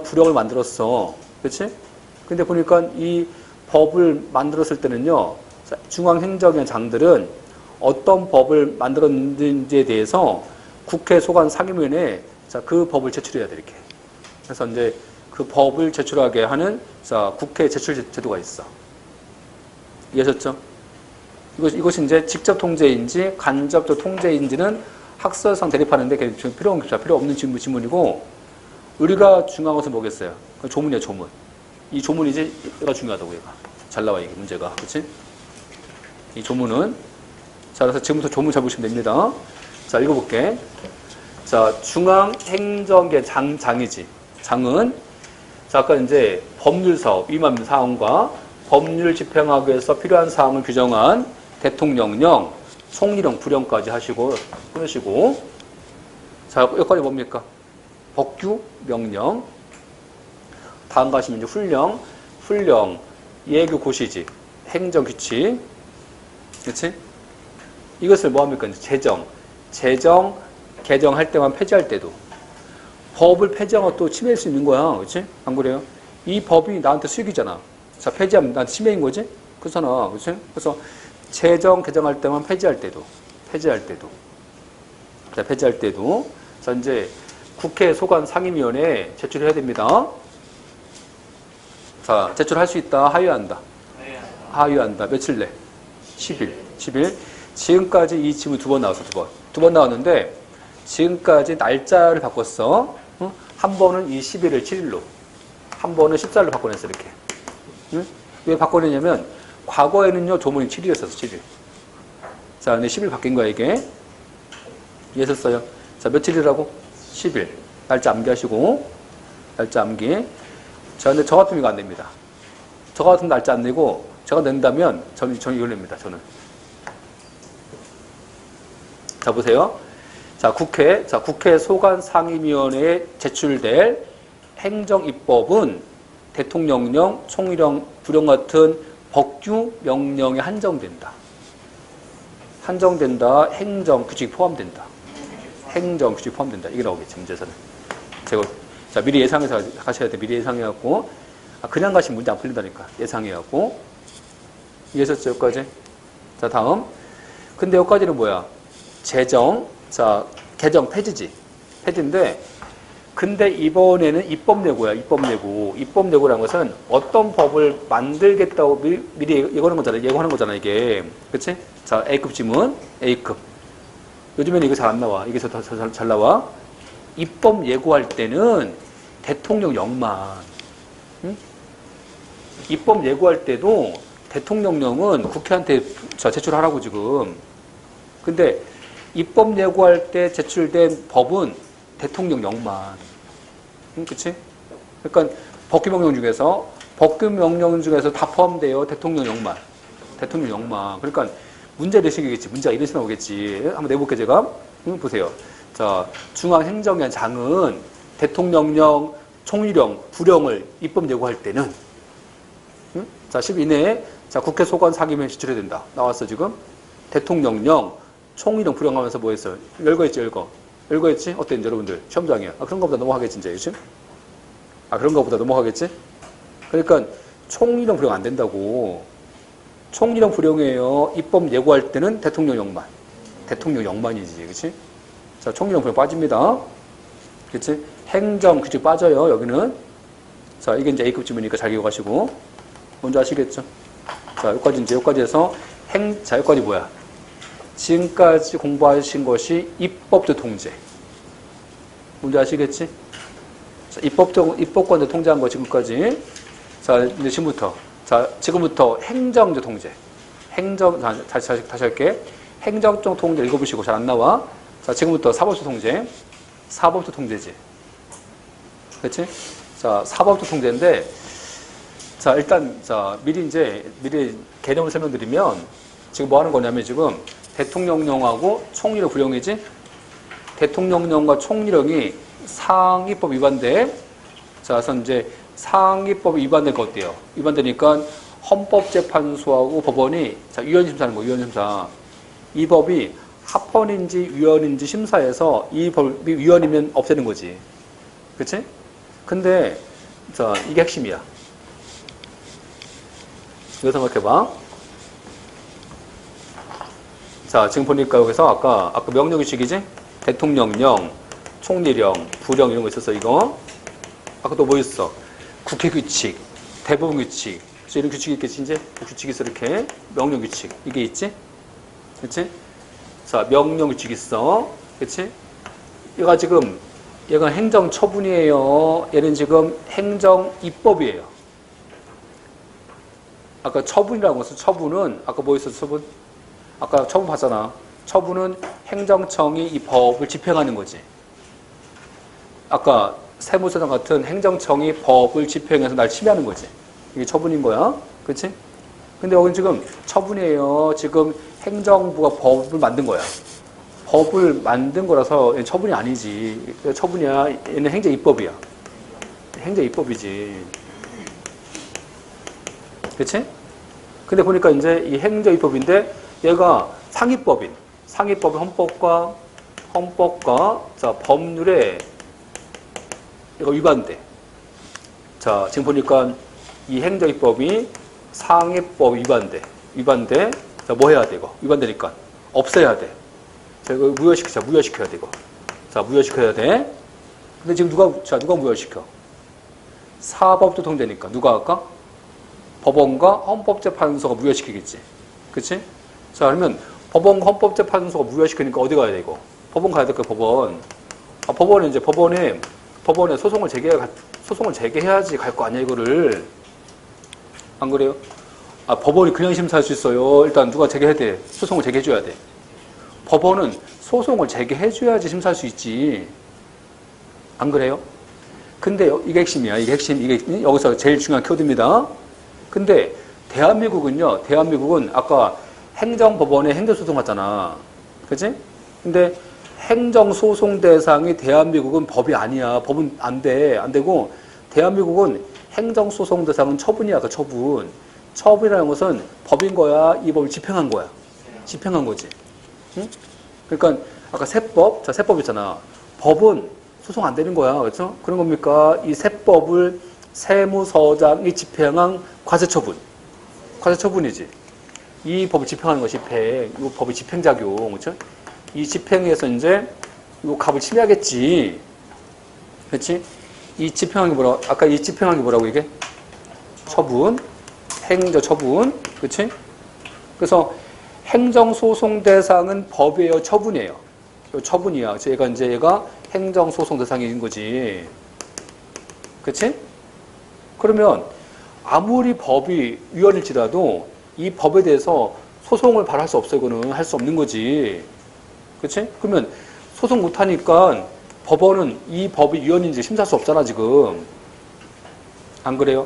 부령을 만들었어. 그치? 근데 보니까 이 법을 만들었을 때는요, 중앙행정기관 장들은 어떤 법을 만들었는지에 대해서 국회 소관 상임위원회에 자, 그 법을 제출해야 돼, 이렇게. 그래서 이제 그 법을 제출하게 하는 자, 국회 제출 제도가 있어. 이해하셨죠? 이것이 이제 직접 통제인지 간접적 통제인지는 학설상 대립하는데 필요 없는 지문이고, 우리가 중요한 것은 뭐겠어요? 조문이야, 조문. 이 조문이지, 얘가 중요하다고, 얘가. 잘 나와, 이게 문제가. 그치? 이 조문은. 자, 그래서 지금부터 조문 잘 보시면 됩니다. 자, 읽어볼게. 자, 중앙행정계 장이지. 장은, 자, 아까 이제 법률사업, 위반 사항과 법률 집행하기 위해서 필요한 사항을 규정한 대통령령, 총리령, 부령까지 하시고, 끊으시고. 자, 여기까지 뭡니까? 법규, 명령. 다음 가시면 이제 훈령, 예규 고시지, 행정규칙. 그치? 이것을 뭐 합니까? 이제 재정, 개정할 때만 폐지할 때도. 법을 폐지하면 또 침해할 수 있는 거야. 그치? 안 그래요? 이 법이 나한테 수익이잖아. 자, 폐지하면 나한테 침해인 거지? 그렇잖아. 그치? 그래서 재정, 개정할 때만 폐지할 때도. 자, 폐지할 때도. 자, 이제 국회 소관 상임위원회에 제출해야 됩니다. 자, 제출할 수 있다. 하위한다. 하위한다. 며칠 내? 10일. 지금까지 이 지문 두 번 나왔어. 두 번 나왔는데 지금까지 날짜를 바꿨어. 응? 한 번은 이 10일을 7일로, 한 번은 14일로 바꿔냈어. 이렇게. 응? 왜 바꿔내냐면 과거에는요 조문이 7일이었어. 7일. 자, 근데 10일 바뀐 거야 이게. 이해하셨어요? 자, 며칠이라고? 10일. 날짜 암기하시고. 날짜 암기. 자, 근데 저 같으면 이거 안 됩니다. 저 같은 날짜 안 내고 제가 낸다면 저는 이걸 냅니다. 저는. 자, 보세요. 국회 소관 상임위원회에 제출될 행정입법은 대통령령, 총리령, 부령 같은 법규 명령에 한정된다. 한정된다. 행정규칙 포함된다. 행정규칙 포함된다. 이게 나오겠지, 문제에서는. 자, 미리 예상해서 가셔야 돼. 미리 예상해갖고. 그냥 가시면 문제 안 풀린다니까. 예상해갖고. 이해하셨죠, 여기까지? 자, 다음. 근데 여기까지는 뭐야? 제정. 자, 개정, 폐지지. 폐지인데, 근데 이번에는 입법예고야, 입법예고. 입법예고라는 것은 어떤 법을 만들겠다고 미리 예고하는 거잖아. 예고하는 거잖아, 이게. 그치? 자, A급 지문, A급. 요즘에는 이거 잘 안 나와. 이게 잘 나와. 입법 예고할 때는 대통령령만. 응? 입법 예고할 때도 대통령령은 국회한테 제출하라고 지금. 근데 입법 예고할 때 제출된 법은 대통령령만. 응? 그치? 그러니까 법규명령 중에서 다 포함돼요. 대통령령만. 대통령령만. 그러니까 문제 내시겠지. 문제가 이런 식으로 나오겠지. 한번 내볼게, 제가. 보세요. 자, 중앙행정위원장은 대통령령, 총리령, 부령을 입법 예고할 때는, 자, 10 이내에, 자, 국회 소관 상임위에 제출해야 된다. 나왔어, 지금? 대통령령, 총리령, 부령 하면서 뭐 했어요? 열거했지, 열거. 열거했지? 어땠는지, 여러분들? 시험장이야. 그런 거보다 넘어가겠지, 이제, 요즘? 그런 거보다 넘어가겠지? 그러니까, 총리령, 부령 안 된다고. 총리령 부령이에요. 입법 예고할 때는 대통령령만. 대통령령만이지, 그치? 자, 총리령 부령 빠집니다. 그치? 행정 규칙 빠져요, 여기는. 자, 이게 이제 A급 지문이니까 잘 기억하시고. 뭔지 아시겠죠? 자, 여기까지 해서 자, 여기까지 뭐야? 지금까지 공부하신 것이 입법제 통제. 뭔지 아시겠지? 자, 입법권제 통제한 거 지금까지. 자, 이제 지금부터 행정제 통제. 다시 할게. 행정적 통제 읽어보시고 잘 안 나와. 자, 지금부터 사법조 통제. 사법조 통제지. 그렇지? 자, 사법조 통제인데, 자, 일단, 미리 개념을 설명드리면, 지금 뭐 하는 거냐면 지금 대통령령하고 총리령 부령이지? 대통령령과 총리령이 상위법 위반돼. 자, 그래서 이제 상위법 위반될 거 어때요? 위반되니까 헌법재판소하고 법원이, 자, 위헌심사하는 거, 위헌심사. 이 법이 합헌인지 위헌인지 심사해서 이 법이 위헌이면 없애는 거지. 그치? 근데, 자, 이게 핵심이야. 이거 생각해봐. 자, 지금 보니까 여기서 아까 명령규칙이지? 대통령령, 총리령, 부령 이런 거 있었어, 이거. 아까 또 뭐 있어? 국회규칙, 대법원규칙. 그래서 이런 규칙이 있겠지, 이제? 규칙이 있어, 이렇게. 명령규칙. 이게 있지? 그치? 자, 명령규칙 있어. 그치? 얘가 행정처분이에요. 얘는 지금 행정입법이에요. 아까 처분이라고 했어. 처분은, 아까 뭐 있었어, 처분? 아까 처분 봤잖아. 처분은 행정청이 이 법을 집행하는 거지. 아까 세무서장 같은 행정청이 법을 집행해서 날 침해하는 거지. 이게 처분인 거야. 그치? 근데 여기는 지금 처분이에요. 지금 행정부가 법을 만든 거야. 법을 만든 거라서 처분이 아니지. 처분이야. 얘는 행정입법이야. 행정입법이지. 그치? 근데 보니까 이제 이 행정입법인데 얘가 상위법인 헌법과 자, 법률에 이거 위반돼. 자, 지금 보니까 이 행정입법이 상위법 위반돼. 자, 뭐 해야 돼, 이거? 위반되니까. 없애야 돼. 자, 이거 무효시켜야 돼, 이거. 자, 무효시켜야 돼. 근데 지금 누가 무효시켜? 사법조 통제니까. 누가 할까? 법원과 헌법재판소가 무효시키겠지. 그치? 자, 그러면 법원과 헌법재판소가 무효시키니까 어디 가야 돼, 이거? 법원 가야 될 거야, 법원. 법원에 소송을 제기해야지 갈 거 아니야, 이거를. 안 그래요? 법원이 그냥 심사할 수 있어요. 일단 누가 제기해야 돼. 소송을 제기해줘야 돼. 법원은 소송을 제기해줘야지 심사할 수 있지. 안 그래요? 근데 이게 핵심이야. 이게 여기서 제일 중요한 키워드입니다. 근데 대한민국은 아까 행정법원에 행정소송 갔잖아. 그치? 근데 행정소송 대상이 대한민국은 법이 아니야. 법은 안 돼. 안 되고, 대한민국은 행정소송 대상은 처분이야. 그 처분. 처분이라는 것은 법인 거야. 이 법을 집행한 거야. 집행한 거지. 응? 그러니까, 아까 세법, 자, 세법 있잖아. 법은 소송 안 되는 거야. 그렇죠? 그런 겁니까? 이 세법을 세무서장이 집행한 과세처분. 과세처분이지. 이 법을 집행하는 것이 집행. 이 법의 집행작용. 그렇죠? 이 집행에서 이제 이 값을 침해하겠지. 그렇지? 이 집행한 게 뭐라고? 아까 이 집행한 게 뭐라고 이게? 처분. 행정처분. 그렇지? 그래서 행정소송 대상은 법이에요, 처분이에요? 이 처분이야. 얘가 행정소송 대상인 거지. 그렇지? 그러면 아무리 법이 위헌일지라도 이 법에 대해서 소송을 바로 할 수 없어. 이거는 할 수 없는 거지. 그렇지? 그러면 소송 못하니까 법원은 이 법이 위헌인지 심사할 수 없잖아, 지금. 안 그래요?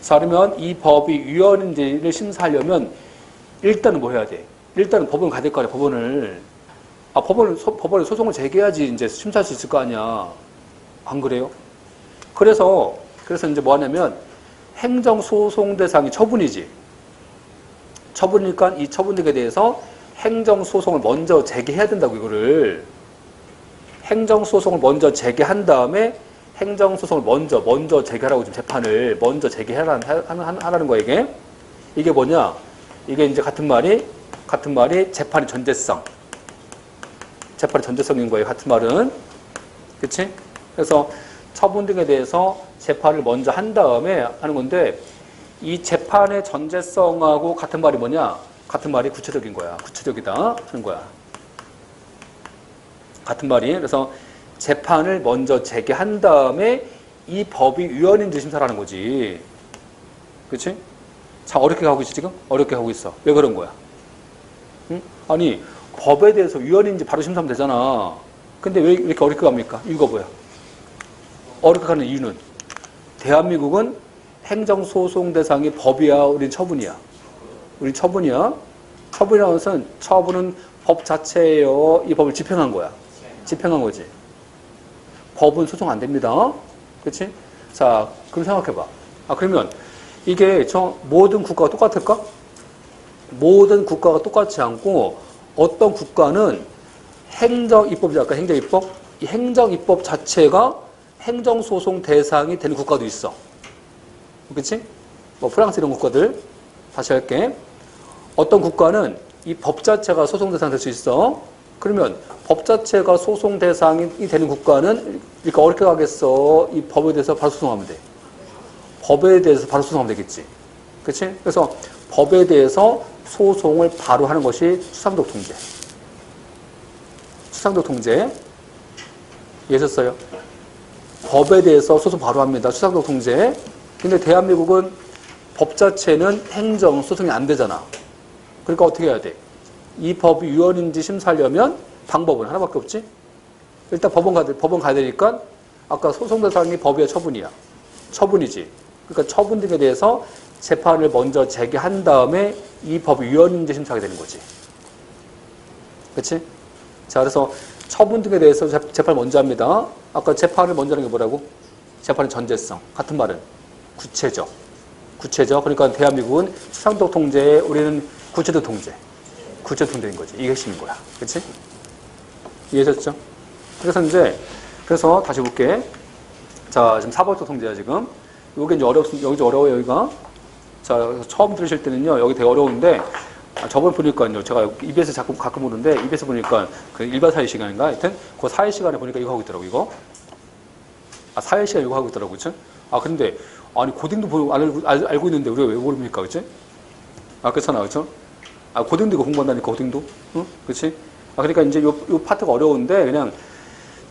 자, 그러면 이 법이 위헌인지를 심사하려면 일단은 뭐 해야 돼? 일단은 법원 가야 될 거 아니야, 법원을. 법원에 소송을 제기해야지 이제 심사할 수 있을 거 아니야. 안 그래요? 그래서 이제 뭐 하냐면 행정소송 대상이 처분이지. 처분이니까 이 처분에 대해서 행정소송을 먼저 제기해야 된다고, 이거를. 행정소송을 먼저 제기한 다음에 행정소송을 먼저 제기하라고, 지금 재판을 먼저 제기하라는 거야, 이게. 이게 뭐냐? 이게 이제 같은 말이 재판의 전제성. 재판의 전제성인 거예요, 같은 말은. 그치? 그래서 처분 등에 대해서 재판을 먼저 한 다음에 하는 건데, 이 재판의 전제성하고 같은 말이 뭐냐? 같은 말이 구체적인 거야. 구체적이다 하는 거야. 같은 말이. 그래서 재판을 먼저 제기한 다음에 이 법이 위헌인지 심사를 하는 거지. 그치? 참 어렵게 가고 있어, 지금? 어렵게 가고 있어. 왜 그런 거야? 응? 아니, 법에 대해서 위헌인지 바로 심사하면 되잖아. 근데 왜 이렇게 어렵게 갑니까? 이유가 뭐야? 어렵게 가는 이유는 대한민국은 행정소송 대상이 법이야, 우린 처분이야. 우리 처분이야. 처분이라는 것은 처분은 법 자체예요. 이 법을 집행한 거야. 집행한 거지. 법은 소송 안 됩니다. 그렇지? 자, 그럼 생각해봐. 그러면 이게 모든 국가가 똑같을까? 모든 국가가 똑같지 않고 어떤 국가는 행정입법이지, 아까 행정입법? 이 행정입법 자체가 행정소송 대상이 되는 국가도 있어. 그렇지? 뭐 프랑스 이런 국가들. 다시 할게. 어떤 국가는 이 법 자체가 소송 대상이 될 수 있어. 그러면 법 자체가 소송 대상이 되는 국가는 이렇게 어렵게 가겠어. 이 법에 대해서 바로 소송하면 돼. 법에 대해서 바로 소송하면 되겠지. 그렇지? 그래서 법에 대해서 소송을 바로 하는 것이 추상적 통제. 추상적 통제. 이해하셨어요? 법에 대해서 소송 바로 합니다. 추상적 통제. 근데 대한민국은 법 자체는 행정 소송이 안 되잖아. 그러니까 어떻게 해야 돼? 이 법이 위헌인지 심사하려면 방법은 하나밖에 없지? 일단 법원 가야 되니까 아까 소송 대상이 법의 처분이야. 처분이지. 그러니까 처분 등에 대해서 재판을 먼저 제기한 다음에 이 법이 위헌인지 심사하게 되는 거지. 그렇지? 자, 그래서 처분 등에 대해서 재판을 먼저 합니다. 아까 재판을 먼저 하는 게 뭐라고? 재판의 전제성. 같은 말은 구체적. 그러니까 대한민국은 추상적 통제에 우리는 구체적 통제. 구체적 통제인 거지. 이게 핵심인 거야. 그렇지? 이해하셨죠? 그래서 다시 볼게. 자, 지금 사법적 통제야, 지금. 요게 이제 여기 좀 어려워요, 여기가. 자, 처음 들으실 때는요, 여기 되게 어려운데, 저번에 보니까요, 제가 EBS 가끔 보는데, EBS 보니까 그 일반 사회 시간인가? 하여튼, 그 사회 시간에 보니까 이거 하고 있더라고, 이거. 사회 시간에 이거 하고 있더라고, 그치? 근데, 아니, 고딩도 알고 있는데, 우리가 왜 모릅니까, 그치? 그렇잖아, 그쵸? 고딩도 이거 공부한다니까, 고딩도. 응? 그치? 그러니까 이제 요 파트가 어려운데, 그냥,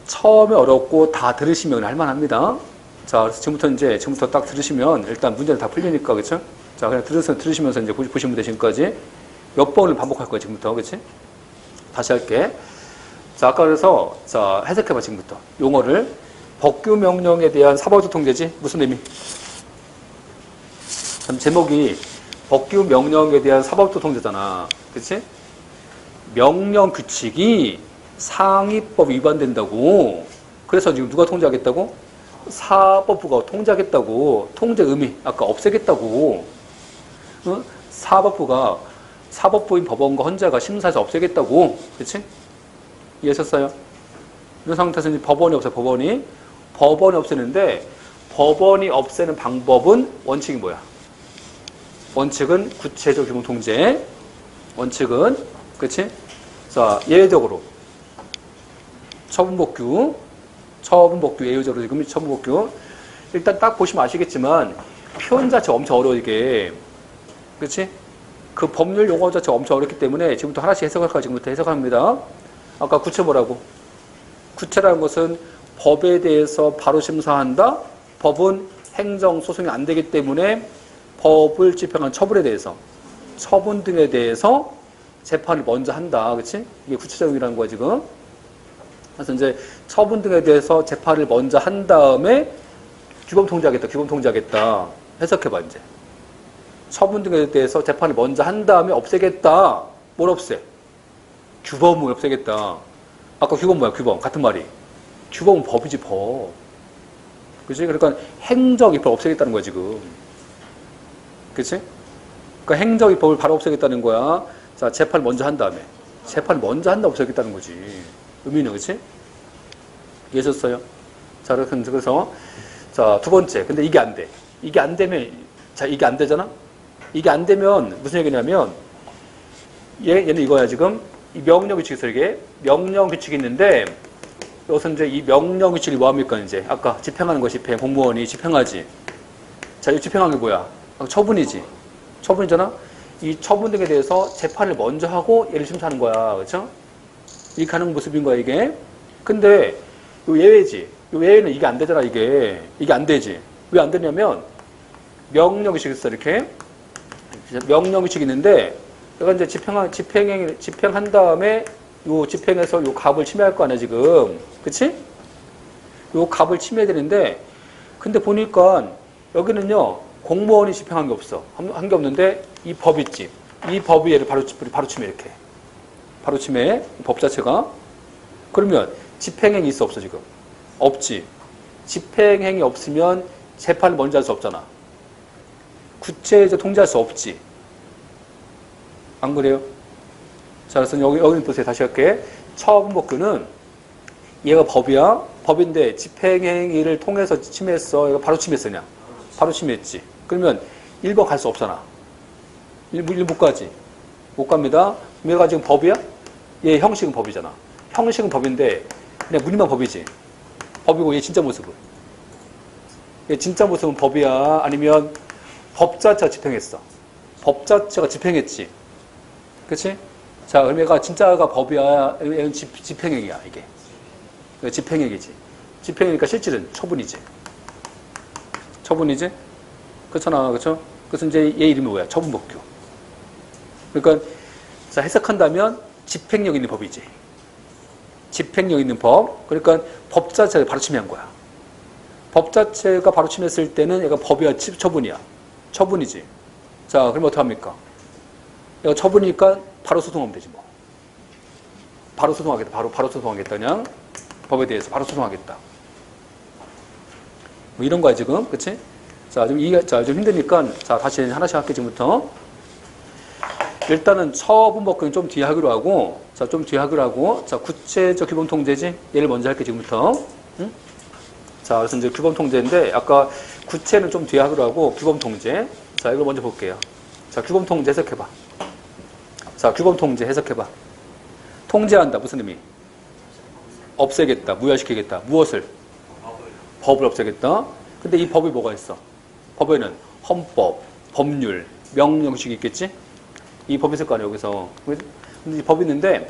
처음에 어렵고 다 들으시면 할만합니다. 자, 그래서 지금부터 딱 들으시면 일단 문제는 다 풀리니까, 그쵸? 자, 그냥 들으시면서 이제 보시면 되시면까지 몇 번을 반복할 거예요, 지금부터. 그치? 다시 할게. 자, 아까 그래서, 자, 해석해봐, 지금부터. 용어를. 법규 명령에 대한 사법적 통제지? 무슨 의미? 제목이 법규 명령에 대한 사법적 통제잖아. 그치? 명령 규칙이 상위법이 위반된다고. 그래서 지금 누가 통제하겠다고? 사법부가 통제하겠다고. 통제 의미 아까 없애겠다고. 어? 사법부인 법원과 헌재가 심사해서 없애겠다고. 그렇지? 이해하셨어요? 이런 상태에서 이제 법원이 없어요. 법원이 없애는데 법원이 없애는 방법은 원칙이 뭐야? 원칙은 구체적 규범 통제. 원칙은 그렇지? 자, 예외적으로 처분복규 예외적으로 지금 처분복규. 일단 딱 보시면 아시겠지만 표현 자체가 엄청 어려워 이게. 그렇지? 그 법률 용어 자체가 엄청 어렵기 때문에 지금부터 하나씩 해석할까 지금부터 해석합니다. 아까 구체 뭐라고? 구체라는 것은 법에 대해서 바로 심사한다. 법은 행정 소송이 안 되기 때문에 법을 집행한 처분에 대해서 처분 등에 대해서 재판을 먼저 한다. 그렇지? 이게 구체적이라는 거야 지금. 그래서 이제 처분 등에 대해서 재판을 먼저 한 다음에 규범 통제하겠다. 해석해봐 이제. 처분 등에 대해서 재판을 먼저 한 다음에 없애겠다. 뭘 없애? 규범을 없애겠다. 아까 규범 뭐야? 규범 같은 말이. 규범은 법이지 법. 그렇지? 그러니까 행정입법을 없애겠다는 거야 지금. 그렇지? 그러니까 행정입법을 바로 없애겠다는 거야. 자, 재판을 먼저 한 다음에. 재판을 먼저 한다 없애겠다는 거지. 의미는 그렇지? 이해하셨어요? 자, 그래서 자, 두 번째. 근데 이게 안 돼. 이게 안 되면 자, 이게 안 되잖아? 이게 안 되면 무슨 얘기냐면 얘는 이거야 지금. 이 명령 규칙이 있어 이게. 명령 규칙이 있는데 여기서 이제 이 명령 규칙이 뭐합니까 이제? 아까 집행하는 거 집행. 공무원이 집행하지. 자, 이 집행한 게 뭐야? 처분이지. 처분이잖아? 이 처분 등에 대해서 재판을 먼저 하고 얘를 심사하는 거야. 그렇죠? 이렇게 하는 모습인 거야 이게. 근데 요 예외지. 요 예외는 이게 안 되잖아 이게. 이게 안 되지. 왜 안 되냐면 명령 규칙이 있어 이렇게. 명령 규칙이 있는데 내가 이제 집행한 다음에 요 집행해서 요 갑을 침해할 거 아니야 지금. 그치? 요 갑을 침해해야 되는데 근데 보니까 여기는요 공무원이 집행한 게 없어. 한 게 없는데 이 법 있지. 이 법이 얘를 바로 침해 이렇게. 바로 침해. 법 자체가. 그러면 집행행위 있어 없어 지금? 없지. 집행행위 없으면 재판을 먼저 할 수 없잖아. 구체적 통제할 수 없지. 안 그래요? 자, 그래서 여기는 보세요. 다시 할게. 처분법규는 얘가 법이야. 법인데 집행행위를 통해서 침해했어. 얘가 바로 침해했어 그냥. 바로 침해했지. 그러면 1번 갈 수 없잖아. 1 못 가지. 못 갑니다. 얘가 지금 법이야? 얘 형식은 법이잖아. 형식은 법인데 그냥 무늬만 법이지. 법이고 얘 진짜 모습은. 얘 진짜 모습은 법이야? 아니면 법 자체가 집행했어. 법 자체가 집행했지. 그치? 자, 그럼 얘가 진짜가 법이야? 얘는 집행행위야, 이게. 집행행위지. 집행이니까 실질은 처분이지. 처분이지? 그렇잖아, 그쵸? 그래서 이제 얘 이름이 뭐야? 처분법규. 그러니까, 자, 해석한다면 집행력 있는 법이지. 집행력 있는 법. 그러니까 법 자체가 바로 침해한 거야. 법 자체가 바로 침해했을 때는 얘가 법이야, 처분이야. 처분이지. 자, 그럼 어떡합니까? 얘가 처분이니까 바로 소송하면 되지 뭐. 바로 소송하겠다. 바로 소송하겠다. 그냥 법에 대해서 바로 소송하겠다. 뭐 이런 거야 지금. 그치? 자, 좀 힘드니까 자, 다시 하나씩 할게 지금부터. 일단은 처분법규는 좀 뒤에 하기로 하고, 자, 좀 뒤에 하기로 하고, 자, 구체적 규범 통제지? 얘를 먼저 할게, 지금부터. 응? 자, 그래서 이제 규범 통제인데, 아까 구체는 좀 뒤에 하기로 하고, 규범 통제. 자, 이걸 먼저 볼게요. 자, 규범 통제 해석해봐. 자, 규범 통제 해석해봐. 통제한다. 무슨 의미? 없애겠다. 무효시키겠다. 무엇을? 법을 없애겠다. 근데 이 법이 뭐가 있어? 법에는 헌법, 법률, 명령식이 있겠지? 이 법이 있을 거 아니야, 여기서. 근데 이 법이 있는데,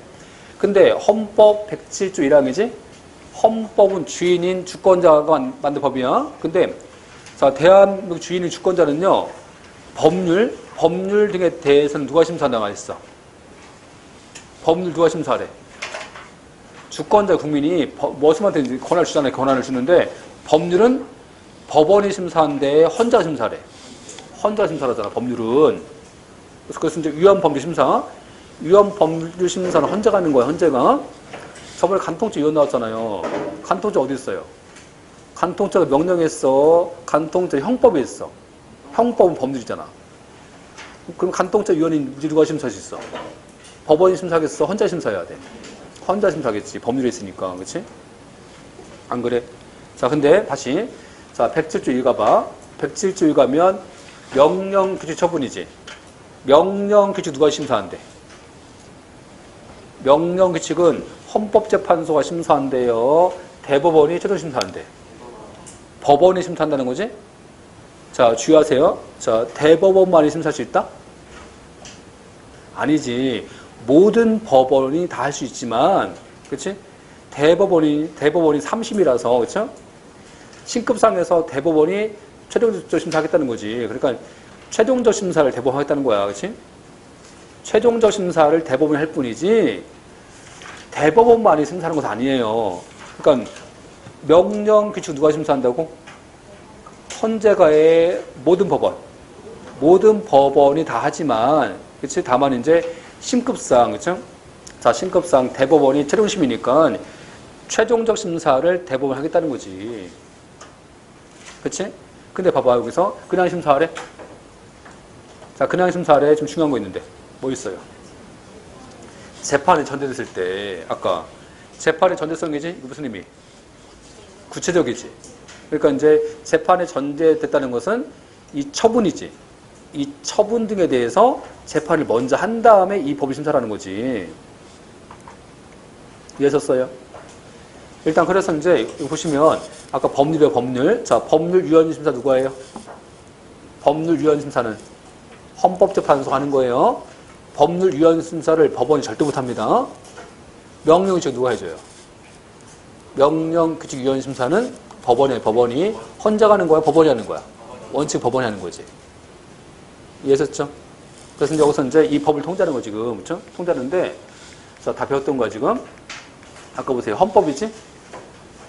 근데 헌법 107조 1항이지? 헌법은 주인인 주권자가 만든 법이야. 근데, 자, 대한민국 주인인 주권자는요, 법률 등에 대해서는 누가 심사한다고 했어? 법률 누가 심사하래? 주권자 국민이 무엇한테 권한을 주잖아요. 권한을 주는데, 법률은 법원이 심사하는데 헌자가 심사하래. 헌자가 심사하잖아, 법률은. 그래서 이제 위헌법률 심사. 위헌법률 심사는 헌재가 하는 거야, 헌재가. 저번에 간통죄 위헌 나왔잖아요. 간통죄 어디 있어요? 간통죄가 명령에 있어. 간통죄 형법에 있어. 형법은 법률이잖아. 그럼 간통죄 위헌이 누가 심사할 수 있어? 법원이 심사하겠어? 혼자 심사해야 돼. 혼자 심사하겠지. 법률에 있으니까. 그치? 안 그래? 자, 근데 다시. 자, 107조 1가 봐. 107조 1 가면 명령 규칙 처분이지. 명령 규칙 누가 심사한대? 명령 규칙은 헌법재판소가 심사한대요. 대법원이 최종 심사한대. 법원이 심사한다는 거지? 자, 주의하세요. 자, 대법원만이 심사할 수 있다? 아니지. 모든 법원이 다 할 수 있지만, 그치? 대법원이 3심이라서, 그쵸? 신급상에서 대법원이 최종적 심사하겠다는 거지. 그러니까 최종적 심사를 대법원 하겠다는 거야. 그치? 최종적 심사를 대법원이 할 뿐이지, 대법원만이 심사하는 것은 아니에요. 그러니까 명령 규칙 누가 심사한다고? 헌재가의 모든 법원이 다 하지만, 그치? 다만 이제 심급상, 그쵸? 자, 심급상 대법원이 최종심이니까 최종적 심사를 대법원이 하겠다는 거지. 그치? 근데 봐봐, 여기서 그냥 심사하래? 자, 그냥 심사하래. 좀 중요한 거 있는데. 뭐 있어요? 재판이 전제됐을 때, 아까 재판의 전제성이지? 이거 무슨 의미? 구체적이지. 그러니까 이제 재판에 전제됐다는 것은 이 처분이지. 이 처분 등에 대해서 재판을 먼저 한 다음에 이 법을 심사하는 거지. 이해하셨어요? 일단 그래서 이제 이거 보시면 아까 법률이에요, 법률. 자, 법률 위헌 심사 누가 해요? 법률 위헌 심사는 헌법재판소가 하는 거예요. 법률 위헌 심사를 법원이 절대 못 합니다. 명령 규칙 누가 해줘요? 명령 규칙 위헌 심사는 법원이 헌재가 하는 거야, 법원이 하는 거야? 원칙 법원이 하는 거지. 이해하셨죠? 그래서 이제 여기서 이제 이 법을 통제하는 거 지금, 그쵸? 통제하는데, 자, 다 배웠던 거야, 지금. 아까 보세요. 헌법이지?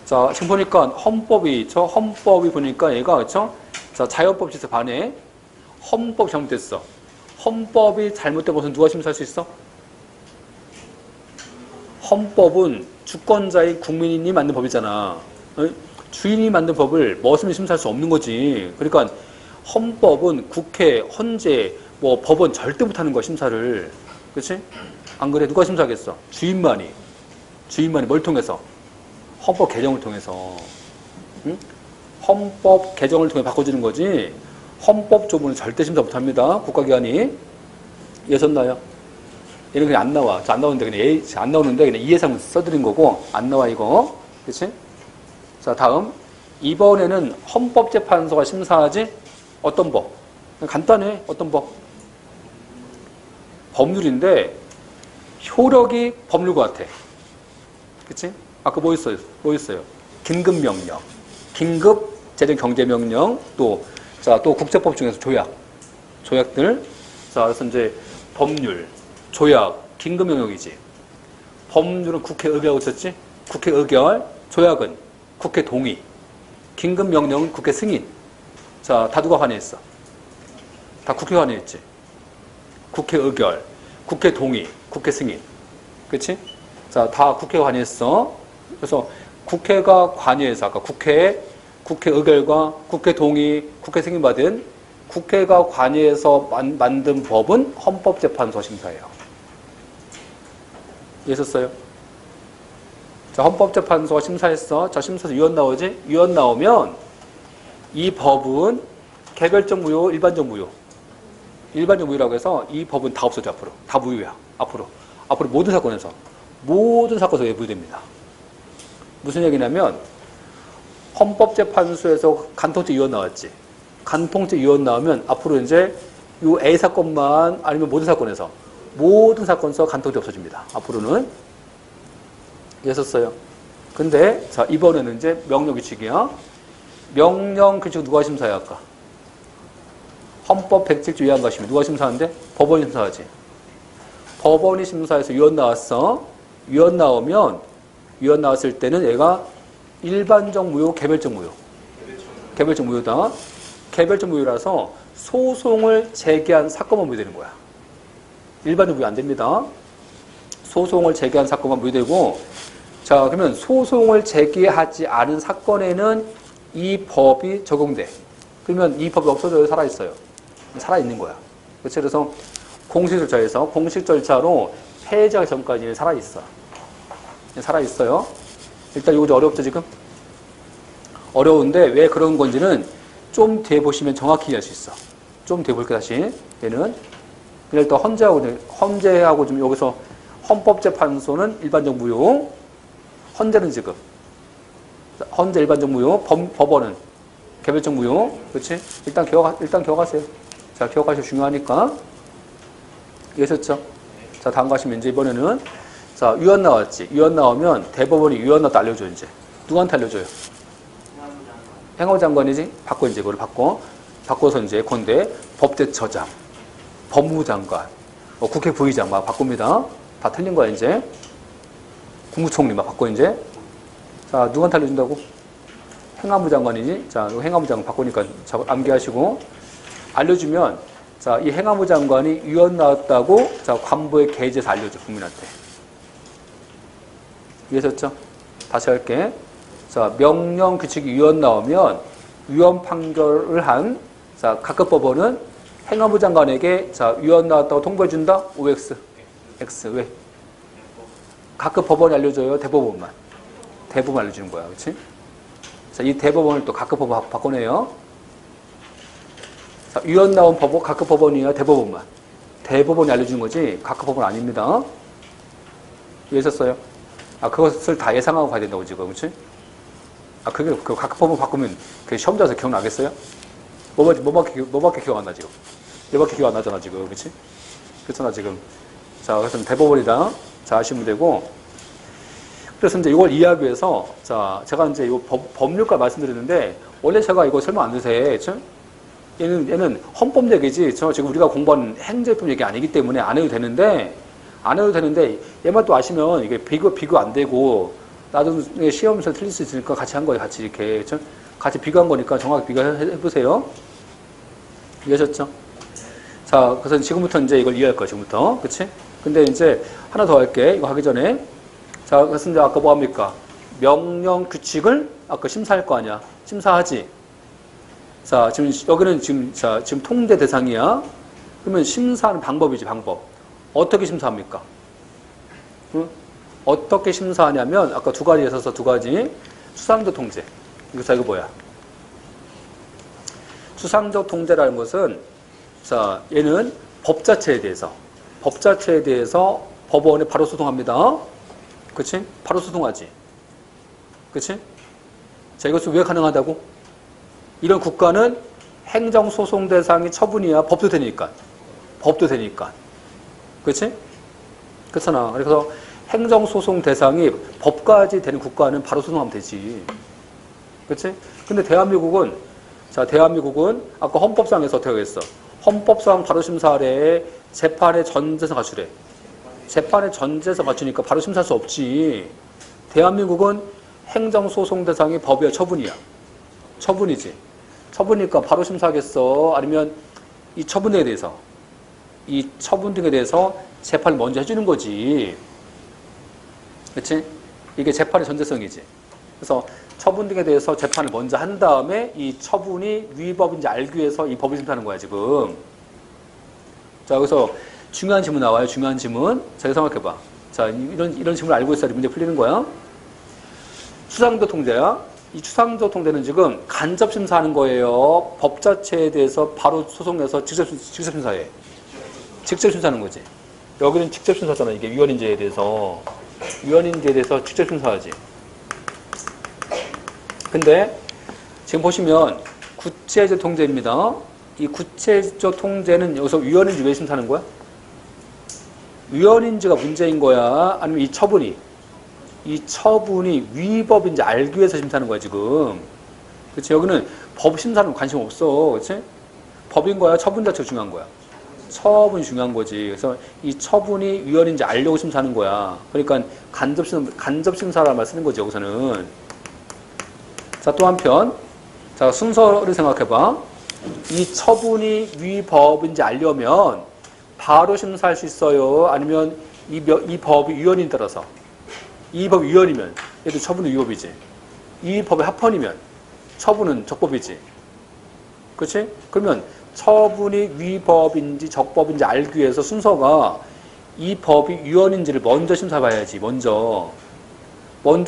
자, 지금 보니까 헌법이 보니까 얘가, 그쵸? 자, 자연법 질서 반해. 헌법 잘못됐어. 헌법이 잘못된 것은 누가 심사할 수 있어? 헌법은 주권자인 국민이 만든 법이잖아. 주인이 만든 법을 머슴이 심사할 수 없는 거지. 그러니까 헌법은 국회, 헌재, 뭐 법원 절대 못하는 거야, 심사를. 그렇지? 안 그래? 누가 심사하겠어? 주인만이 뭘 통해서? 헌법 개정을 통해서. 응? 헌법 개정을 통해 바꿔주는 거지. 헌법 조문은 절대 심사 못합니다. 국가기관이. 이해하셨나요? 얘는 그냥 안 나와. 안 나오는데 그냥 이해상 써드린 거고 안 나와 이거. 그렇지? 자, 다음. 이번에는 헌법재판소가 심사하지? 어떤 법? 간단해. 어떤 법? 법률인데 효력이 법률과 같아. 그치? 아까 뭐 있어요? 긴급명령. 긴급 재정경제명령. 또 국제법 중에서 조약들. 자, 그래서 이제 법률, 조약, 긴급명령이지. 법률은 국회 의결하고 있었지? 국회 의결. 조약은 국회 동의. 긴급명령은 국회 승인. 자, 다 누가 관여했어? 다 국회가 관여했지. 국회 의결, 국회 동의, 국회 승인. 그치? 자, 다 국회가 관여했어. 그래서 국회가 관여해서 아까 국회 의결과 국회 동의, 국회 승인 받은 국회가 관여해서 만든 법은 헌법재판소 심사예요. 이해했어요? 자, 헌법재판소가 심사했어. 자, 심사에서 위헌 나오지? 위헌 나오면 이 법은 개별적 무효, 일반적 무효. 일반적 무효라고 해서 이 법은 다 없어져, 앞으로. 다 무효야, 앞으로. 앞으로 모든 사건에서 무효됩니다. 무슨 얘기냐면, 헌법재판소에서 간통죄 위헌 나왔지. 간통죄 위헌 나오면 앞으로 이제 이 A 사건만 아니면 모든 사건에서 간통죄 없어집니다. 앞으로는. 이해했어요? 근데, 자, 이번에는 이제 명령 규칙이야. 명령 규칙 누가 심사해, 아까? 헌법 107조 위반 가시면 누가 심사하는데? 법원이 심사하지. 법원이 심사해서 위헌 나왔어. 위헌 나왔을 때는 얘가 일반적 무효, 개별적 무효. 개별적 무효다. 개별적 무효라서 소송을 제기한 사건만 무효되는 거야. 일반적 무효 안 됩니다. 소송을 제기한 사건만 무효되고, 자, 그러면 소송을 제기하지 않은 사건에는 이 법이 적용돼. 그러면 이 법이 없어져요? 살아있어요? 살아있는 거야. 그렇죠? 그래서 공식 절차에서 공식 절차로 폐지하기 전까지는 살아있어. 살아있어요. 일단 이거 좀 어렵죠, 지금? 어려운데 왜 그런 건지는 좀 뒤에 보시면 정확히 이해할 수 있어. 좀 뒤에 볼게요, 다시. 얘는. 그냥 일단 헌재하고 좀 여기서 헌법재판소는 일반적 무효, 헌재는 지금. 헌재 일반적 무효, 법원은 개별적 무효. 그렇지? 일단 기억하세요. 자, 기억하시면 중요하니까. 이해하셨죠? 자, 다음 가시면 이제 이번에는 자, 위헌 나왔지. 위헌 나오면 대법원이 위헌 나왔다 알려줘, 이제. 누구한테 알려줘요? 행안부 장관이지? 바꿔, 이제 그걸 바꿔서 이제 건대 법대처장, 법무부 장관, 국회 부의장 막 바꿉니다. 다 틀린 거야, 이제. 국무총리 막 바꿔, 이제. 자, 누구한테 알려준다고? 행안부 장관이지? 자, 행안부 장관 바꾸니까 암기하시고. 알려주면, 자, 이 행안부 장관이 위헌 나왔다고, 자, 관보에 게재해서 알려줘, 국민한테. 이해하셨죠? 다시 할게. 자, 명령 규칙이 위헌 나오면, 위헌 판결을 한, 자, 각급 법원은 행안부 장관에게, 자, 위헌 나왔다고 통보해준다? OX. X. 왜? 각급 법원이 알려줘요? 대법원만? 대법원 알려주는 거야. 그치? 자, 이 대법원을 또 각급 법원 바꿔내요. 자, 위헌 나온 각급 법원이야? 대법원만? 대법원이 알려주는 거지, 각급 법원 아닙니다. 이해하셨어요? 아, 그것을 다 예상하고 가야 된다고, 지금. 그치? 아, 그게, 각급 법원 바꾸면, 그 시험 자서 기억나겠어요? 뭐밖에 기억 안 나, 지금? 얘밖에 기억 안 나잖아, 지금. 그치? 그렇잖아, 지금. 자, 그래서 대법원이다. 자, 아시면 되고. 그래서 이제 이걸 이해하기 위해서, 자, 제가 이제 이 법률가 말씀드렸는데, 원래 제가 이거 설명 안 드세요. 그쵸? 얘는 헌법 얘기지. 지금 우리가 공부하는 행정법 얘기 아니기 때문에 안 해도 되는데, 얘만 또 아시면 이게 비교 안 되고, 나중에 시험에서 틀릴 수 있으니까 같이 한 거예요. 같이 이렇게. 그쵸? 같이 비교한 거니까 정확히 비교해보세요. 이해하셨죠? 자, 그래서 지금부터 이제 이걸 이해할 거야, 지금부터. 그치? 근데 이제 하나 더 할게. 이거 하기 전에. 자, 그래서 이제 아까 뭐 합니까? 명령 규칙을 아까 심사할 거 아니야? 심사하지? 자, 지금 여기는 지금 통제 대상이야. 그러면 심사하는 방법이지, 방법. 어떻게 심사합니까? 응? 어떻게 심사하냐면 아까 두 가지에 있어서 두 가지. 추상적 통제. 이거 뭐야? 추상적 통제라는 것은 자, 얘는 법 자체에 대해서 법원에 바로 소송합니다. 그치? 바로 소송하지. 그치? 자, 이것은 왜 가능하다고? 이런 국가는 행정소송 대상이 처분이야. 법도 되니까. 그치? 그렇잖아. 그래서 행정소송 대상이 법까지 되는 국가는 바로 소송하면 되지. 그치? 근데 대한민국은 아까 헌법상에서 어떻게 하겠어? 헌법상 바로 심사하래. 재판의 전제서 갖추래. 재판의 전제서 갖추니까 바로 심사할 수 없지. 대한민국은 행정소송 대상이 법이야, 처분이야. 처분이지. 처분이니까 바로 심사하겠어? 아니면 이 처분 등에 대해서 재판을 먼저 해주는 거지. 그치? 이게 재판의 전제성이지. 그래서 처분 등에 대해서 재판을 먼저 한 다음에 이 처분이 위법인지 알기 위해서 이 법을 심사하는 거야, 지금. 자, 여기서 중요한 질문 나와요, 중요한 질문. 자, 생각해봐. 자, 이런 질문을 알고 있어야 문제 풀리는 거야. 추상적 통제야. 이 추상적 통제는 지금 간접 심사하는 거예요. 법 자체에 대해서 바로 소송해서 직접 심사해. 직접 심사하는 거지. 여기는 직접 심사잖아, 이게 위헌인지에 대해서. 직접 심사하지. 근데 지금 보시면 구체적 통제입니다. 이 구체적 통제는 여기서 위헌인지 왜 심사하는 거야? 위헌인지가 문제인 거야? 아니면 이 처분이 위법인지 알기 위해서 심사하는 거야, 지금. 그치? 여기는 법 심사는 관심 없어. 그치? 법인 거야? 처분 자체가 중요한 거야? 처분이 중요한 거지. 그래서 이 처분이 위헌인지 알려고 심사하는 거야. 그러니까 간접 심사라는 말 쓰는 거지, 여기서는. 자, 또 한편. 자, 순서를 생각해봐. 이 처분이 위법인지 알려면 바로 심사할 수 있어요? 아니면 이 법이 위헌인 따라서? 이 법이 위헌이면 얘도 처분은 위법이지. 이 법의 합헌이면 처분은 적법이지. 그렇지? 그러면 처분이 위법인지 적법인지 알기 위해서 순서가 이 법이 위헌인지를 먼저 심사해봐야지. 먼저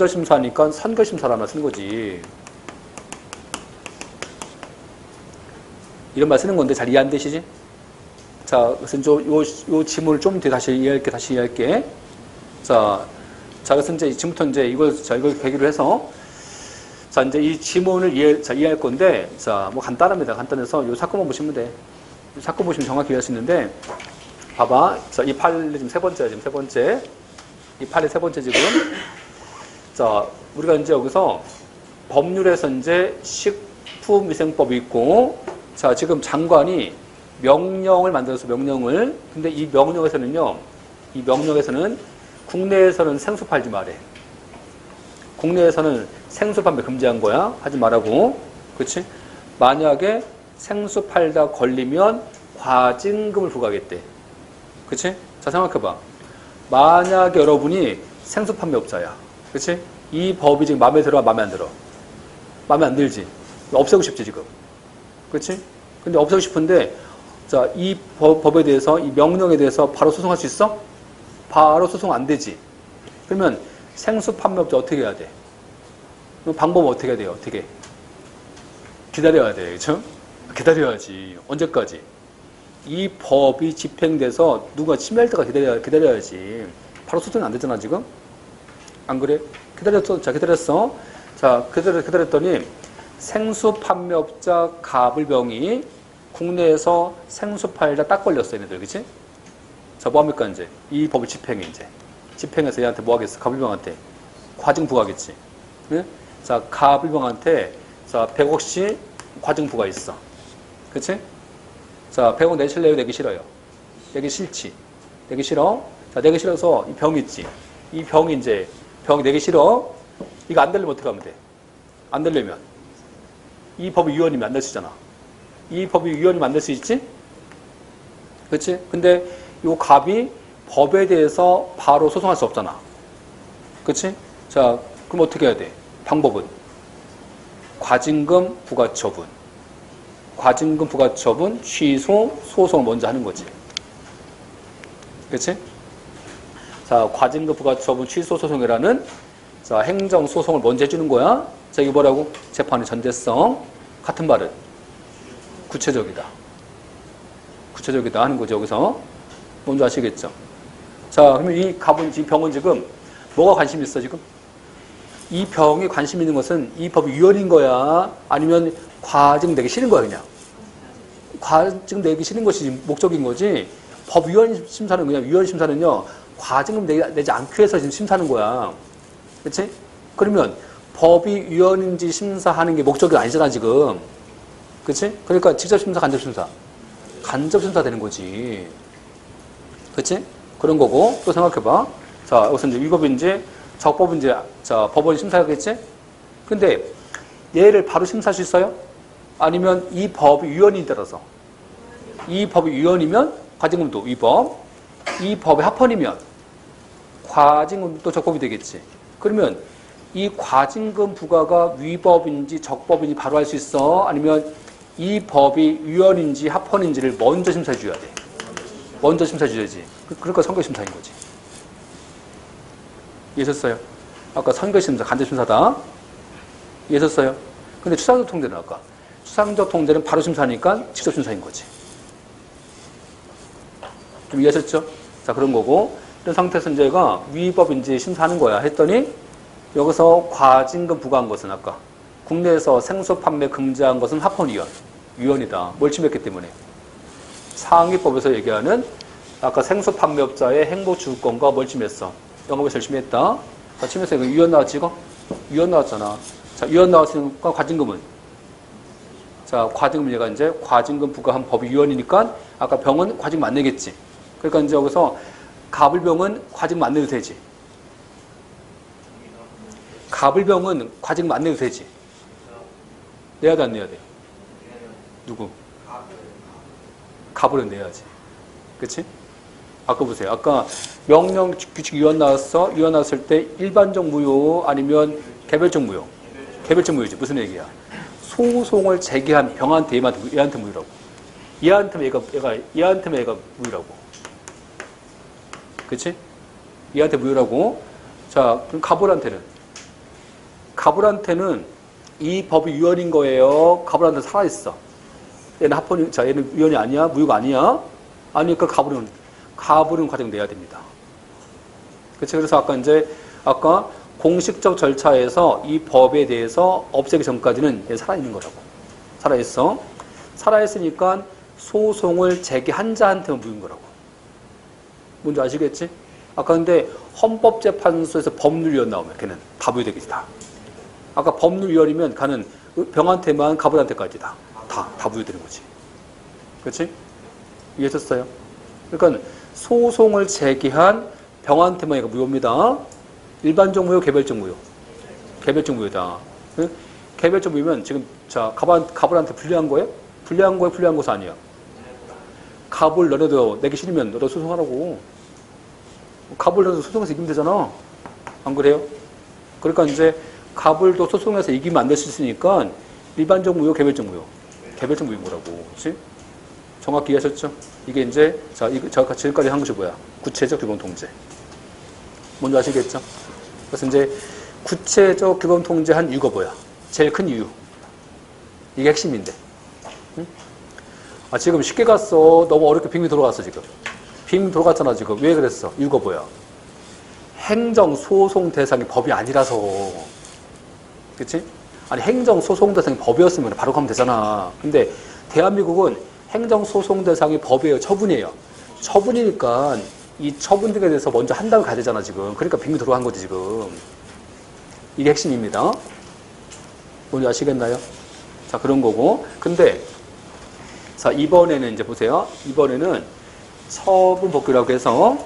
심사하니까 선결심사를 하나 쓰는 거지. 이런 말 쓰는 건데 잘 이해 안 되시지? 자, 그래서 요 지문을 좀 뒤에 다시 이해할게. 자, 그래서 이제 지금부터 이제 이걸 계기로 해서 자, 이제 이 지문을 이해할 건데, 자, 뭐 간단합니다. 간단해서 요 사건만 보시면 돼. 이 사건 보시면 정확히 이해할 수 있는데, 봐봐. 자, 이 판례 지금 세 번째. 이 판례 세 번째 지금. 자, 우리가 이제 여기서 법률에서 이제 식품위생법이 있고, 자, 지금 장관이 명령을 만들어서 명령을. 근데 이 명령에서는 국내에서는 생수 팔지 말래. 국내에서는 생수 판매 금지한 거야. 하지 말라고. 그렇지? 만약에 생수 팔다 걸리면 과징금을 부과하겠대. 그렇지? 자, 생각해봐. 만약에 여러분이 생수 판매업자야. 그렇지? 이 법이 지금 마음에 들어, 마음에 안 들어? 마음에 안 들지? 없애고 싶지, 지금. 그렇지? 근데 없애고 싶은데, 자, 이 법에 대해서, 이 명령에 대해서 바로 소송할 수 있어? 바로 소송 안 되지. 그러면 생수 판매업자 어떻게 해야 돼? 그럼 방법은 어떻게 해야 돼요? 어떻게? 기다려야 돼. 그렇죠? 기다려야지. 언제까지? 이 법이 집행돼서 누가 침해할 때가 기다려야지. 바로 소송이 안 되잖아, 지금? 안 그래? 기다렸어. 자, 기다렸어. 자, 기다렸더니 생수 판매업자 가불병이 국내에서 생수 팔다 딱 걸렸어, 얘네들. 그치? 자, 뭐 합니까, 이제? 이 법을 집행해, 이제. 집행해서 얘한테 뭐 하겠어? 가불병한테. 과징 부과하겠지. 네? 자, 가불병한테, 자, 100억씩 과징 부과 있어. 그치? 자, 100억 내실래요? 내기 싫어요? 내기 싫지. 내기 싫어? 자, 내기 싫어서 이 병 있지. 이 병이 이제, 병 내기 싫어? 이거 안 되려면 어떻게 하면 돼? 안 되려면. 이 법이 위헌이면 안 될 수 있잖아. 이 법이 위헌이면 안 될 수 있지? 그치? 근데 요 갑이 법에 대해서 바로 소송할 수 없잖아. 그치? 자, 그럼 어떻게 해야 돼? 방법은? 과징금 부과처분. 과징금 부과처분, 취소, 소송을 먼저 하는 거지. 그치? 자, 과징금 부과처분, 취소, 소송이라는 자, 행정소송을 먼저 해주는 거야. 자, 이거 뭐라고? 재판의 전제성. 같은 말은? 구체적이다. 구체적이다 하는 거죠, 여기서. 뭔지 아시겠죠? 자, 그러면 이 병은 지금 뭐가 관심 있어, 지금? 이 병에 관심 있는 것은 이 법이 위헌인 거야? 아니면 과징 내기 싫은 거야, 그냥? 과징 내기 싫은 것이 목적인 거지. 법 위헌 심사는 그냥 위헌 심사는요, 과징금 내지 않기 위해서 지금 심사하는 거야. 그치? 그러면 법이 위헌인지 심사하는 게 목적이 아니잖아, 지금. 그치? 그러니까 직접 심사, 간접 심사. 간접 심사 되는 거지. 그치? 그런 거고, 또 생각해봐. 자, 여기서 이제 위법인지, 적법인지, 자, 법원이 심사하겠지? 근데 얘를 바로 심사할 수 있어요? 아니면 이 법이 위헌이 따라서. 이 법이 위헌이면 과징금도 위법. 이 법의 합헌이면 과징금도 적법이 되겠지. 그러면 이 과징금 부과가 위법인지 적법인지 바로 알 수 있어? 아니면 이 법이 위헌인지 합헌인지를 먼저 심사해 줘야 돼. 먼저 심사해 줘야지. 그러니까 선결심사인 거지. 이해하셨어요? 아까 선결심사, 간접심사다. 이해하셨어요? 근데 추상적 통제는 아까. 추상적 통제는 바로 심사하니까 직접 심사인 거지. 좀 이해하셨죠? 자, 그런 거고. 이런 상태에서 이제 얘가 위법인지 심사하는 거야. 했더니 여기서 과징금 부과한 것은 아까 국내에서 생수 판매 금지한 것은 합헌 위헌. 위헌이다. 뭘 침해했기 때문에. 상위법에서 얘기하는 아까 생수 판매업자의 행복주권과 뭘 침해했어? 영업에서 열심히 했다. 자, 침해서 이거 위헌 나왔지, 이거? 위헌 나왔잖아. 자, 위헌 나왔으니까 과징금은? 자, 과징금 얘가 이제 과징금 부과한 법이 위헌이니까 아까 병은 과징금 안 내겠지. 그러니까 이제 여기서 가불병은 과징금 안 내도 되지. 가불병은 과징금 안 내도 되지. 내야 돼, 안 내야 돼? 누구? 가불은 내야지. 그치? 아까 보세요. 아까 명령 규칙 위헌 나왔어. 위헌 나왔을 때 일반적 무효 아니면 개별적 무효. 개별적 무효지. 무슨 얘기야? 소송을 제기한 병한테 얘한테 무효라고. 얘한테 얘가 무효라고. 그치? 얘한테 무효라고. 자, 그럼 가불한테는 이 법이 위헌인 거예요. 가불한테 살아있어. 얘는 얘는 위헌이 아니야? 무효가 아니야? 아니니까 가불은 과정 내야 됩니다. 그치? 그래서 아까 공식적 절차에서 이 법에 대해서 없애기 전까지는 얘 살아있는 거라고. 살아있어. 살아있으니까 소송을 제기한 자한테만 무효인 거라고. 뭔지 아시겠지? 아까 근데 헌법재판소에서 법률위헌 나오면 걔는 다 무효되겠지, 다. 아까 법률위헌이면 가는 병한테만 가불한테까지 다 무효되는 거지. 그렇지? 이해하셨어요? 그러니까 소송을 제기한 병한테만 얘가 무효입니다. 일반적 무효, 개별적 무효. 개별적 무효다. 응? 개별적 무효면 지금 자 가불한테 불리한 거예요? 불리한 것은 아니야. 가불 너네도 내기 싫으면 너도 소송하라고. 가불 너네도 소송해서 이기면 되잖아. 안 그래요? 그러니까 이제 가불도 소송해서 이기면 안 될 수 있으니까 일반적 무효, 개별적 무효. 개별적 무효인 거라고. 그렇지? 정확히 이해하셨죠? 이게 이제 제가 지금까지 한 것이 뭐야? 구체적 규범 통제. 뭔지 아시겠죠? 그래서 이제 구체적 규범 통제한 이유가 뭐야? 제일 큰 이유. 이게 핵심인데. 응? 지금 쉽게 갔어. 너무 어렵게 빙빙 돌아갔어, 지금. 빙빙 돌아갔잖아, 지금. 왜 그랬어? 이유가 뭐야? 행정소송 대상이 법이 아니라서. 그치? 아니, 행정소송 대상이 법이었으면 바로 가면 되잖아. 근데 대한민국은 행정소송 대상이 법이에요. 처분이에요. 처분이니까 이 처분 등에 대해서 먼저 한 다음에 가야 되잖아, 지금. 그러니까 빙빙 들어간 거지, 지금. 이게 핵심입니다. 뭔지 아시겠나요? 자, 그런 거고. 근데, 자, 이번에는 이제 보세요. 이번에는 처분 법규라고 해서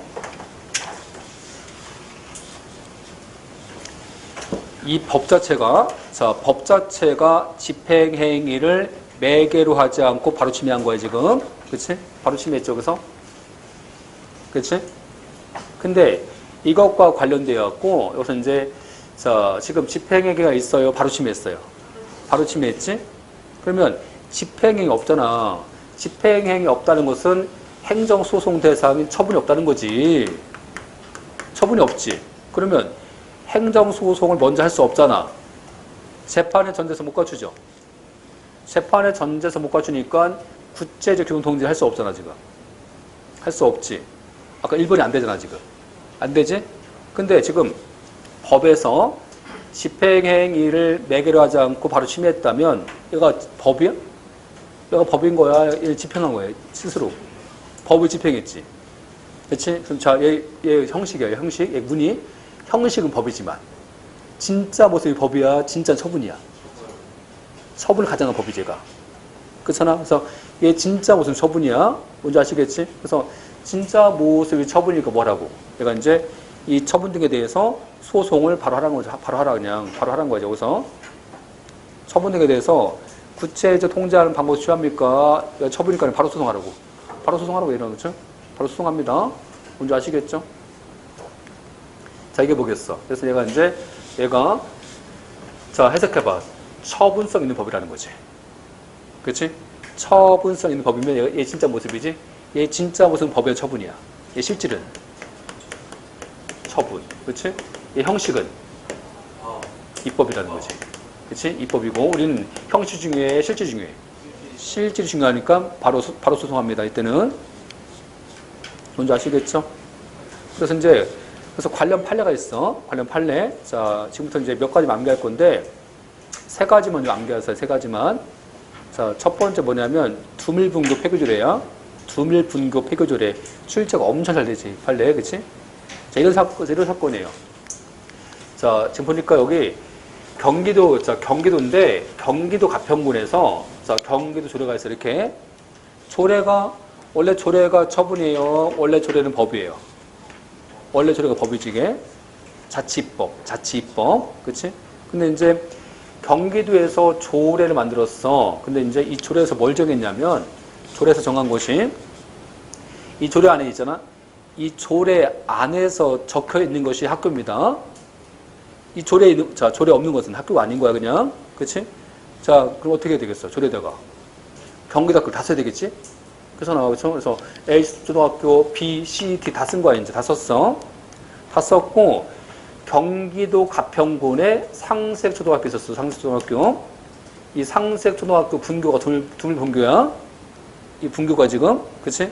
이 법 자체가, 법 자체가 집행행위를 매개로 하지 않고 바로 침해한 거예요, 지금. 그치? 바로 침해했죠, 그래서? 그치? 근데 이것과 관련되어 갖고, 여기서 이제, 지금 집행행위가 있어요, 바로 침해했어요. 바로 침해했지? 그러면 집행행위 없잖아. 집행행위 없다는 것은 행정소송 대상인 처분이 없다는 거지. 처분이 없지. 그러면 행정소송을 먼저 할 수 없잖아. 재판에 전제해서 못 갖추죠. 재판에 전제해서 못 갖추니까 구체적 규범 통제를 할 수 없잖아, 지금. 할 수 없지. 아까 1번이 안 되잖아, 지금. 안 되지? 근데 지금 법에서 집행행위를 매개로 하지 않고 바로 침해했다면 얘가 법이야? 얘가 법인 거야? 얘 집행한 거야, 스스로. 법을 집행했지. 그치? 그럼 자, 얘 형식이야, 형식. 얘 문이. 형식은 법이지만 진짜 모습이 법이야? 진짜 처분이야? 처분을 가장한 법이지, 얘가. 그렇잖아? 그래서 얘 진짜 모습이 처분이야? 뭔지 아시겠지? 그래서 진짜 모습이 처분이니까 뭐라고? 얘가 이제 이 처분 등에 대해서 소송을 바로 하라는 거죠. 바로 하라는 거죠. 여기서 처분 등에 대해서 구체적 통제하는 방법을 취합니까? 처분이니까 바로 소송하라고. 바로 소송하라고 이러는 거죠. 바로 소송합니다. 뭔지 아시겠죠? 자, 이게 뭐겠어? 그래서 얘가 자, 해석해봐. 처분성 있는 법이라는 거지. 그렇지? 처분성 있는 법이면 얘 진짜 모습이지? 얘 진짜 모습은 법의 처분이야. 얘 실질은 처분. 그렇지? 얘 형식은 입법이라는 거지. 그렇지? 입법이고 우리는 형식 중요해, 실질 중요해. 실질이 중요하니까 바로 소송합니다. 이때는. 뭔지 아시겠죠? 그래서 관련 판례가 있어. 관련 판례. 자, 지금부터 이제 몇 가지만 암기할 건데, 3가지만 좀 암기하세요. 3가지만. 자, 첫 번째 뭐냐면, 두밀분교 폐교조례야. 두밀분교 폐교조례. 출제가 엄청 잘 되지. 판례. 그치? 자, 이런 사건이에요. 자, 지금 보니까 여기 경기도인데, 경기도 가평군에서, 자, 경기도 조례가 있어. 이렇게. 원래 조례가 처분이에요. 원래 조례는 법이에요. 원래 조례가 법이지, 이게. 자치입법. 그치? 근데 이제 경기도에서 조례를 만들었어. 근데 이제 이 조례에서 뭘 정했냐면, 조례에서 정한 것이, 이 조례 안에 있잖아. 이 조례 안에서 적혀 있는 것이 학교입니다. 이 조례, 자, 조례 없는 것은 학교가 아닌 거야, 그냥. 그치? 자, 그럼 어떻게 해야 되겠어? 조례대가. 경기도학교 다 써야 되겠지? 그래서 나오죠. 그래서 A 초등학교, B, C, D 다 쓴 거야, 이제. 다 썼어. 다 썼고, 경기도 가평군에 상색초등학교 있었어, 상색초등학교. 이 상색초등학교 분교가 드물 분교야. 이 분교가 지금, 그치?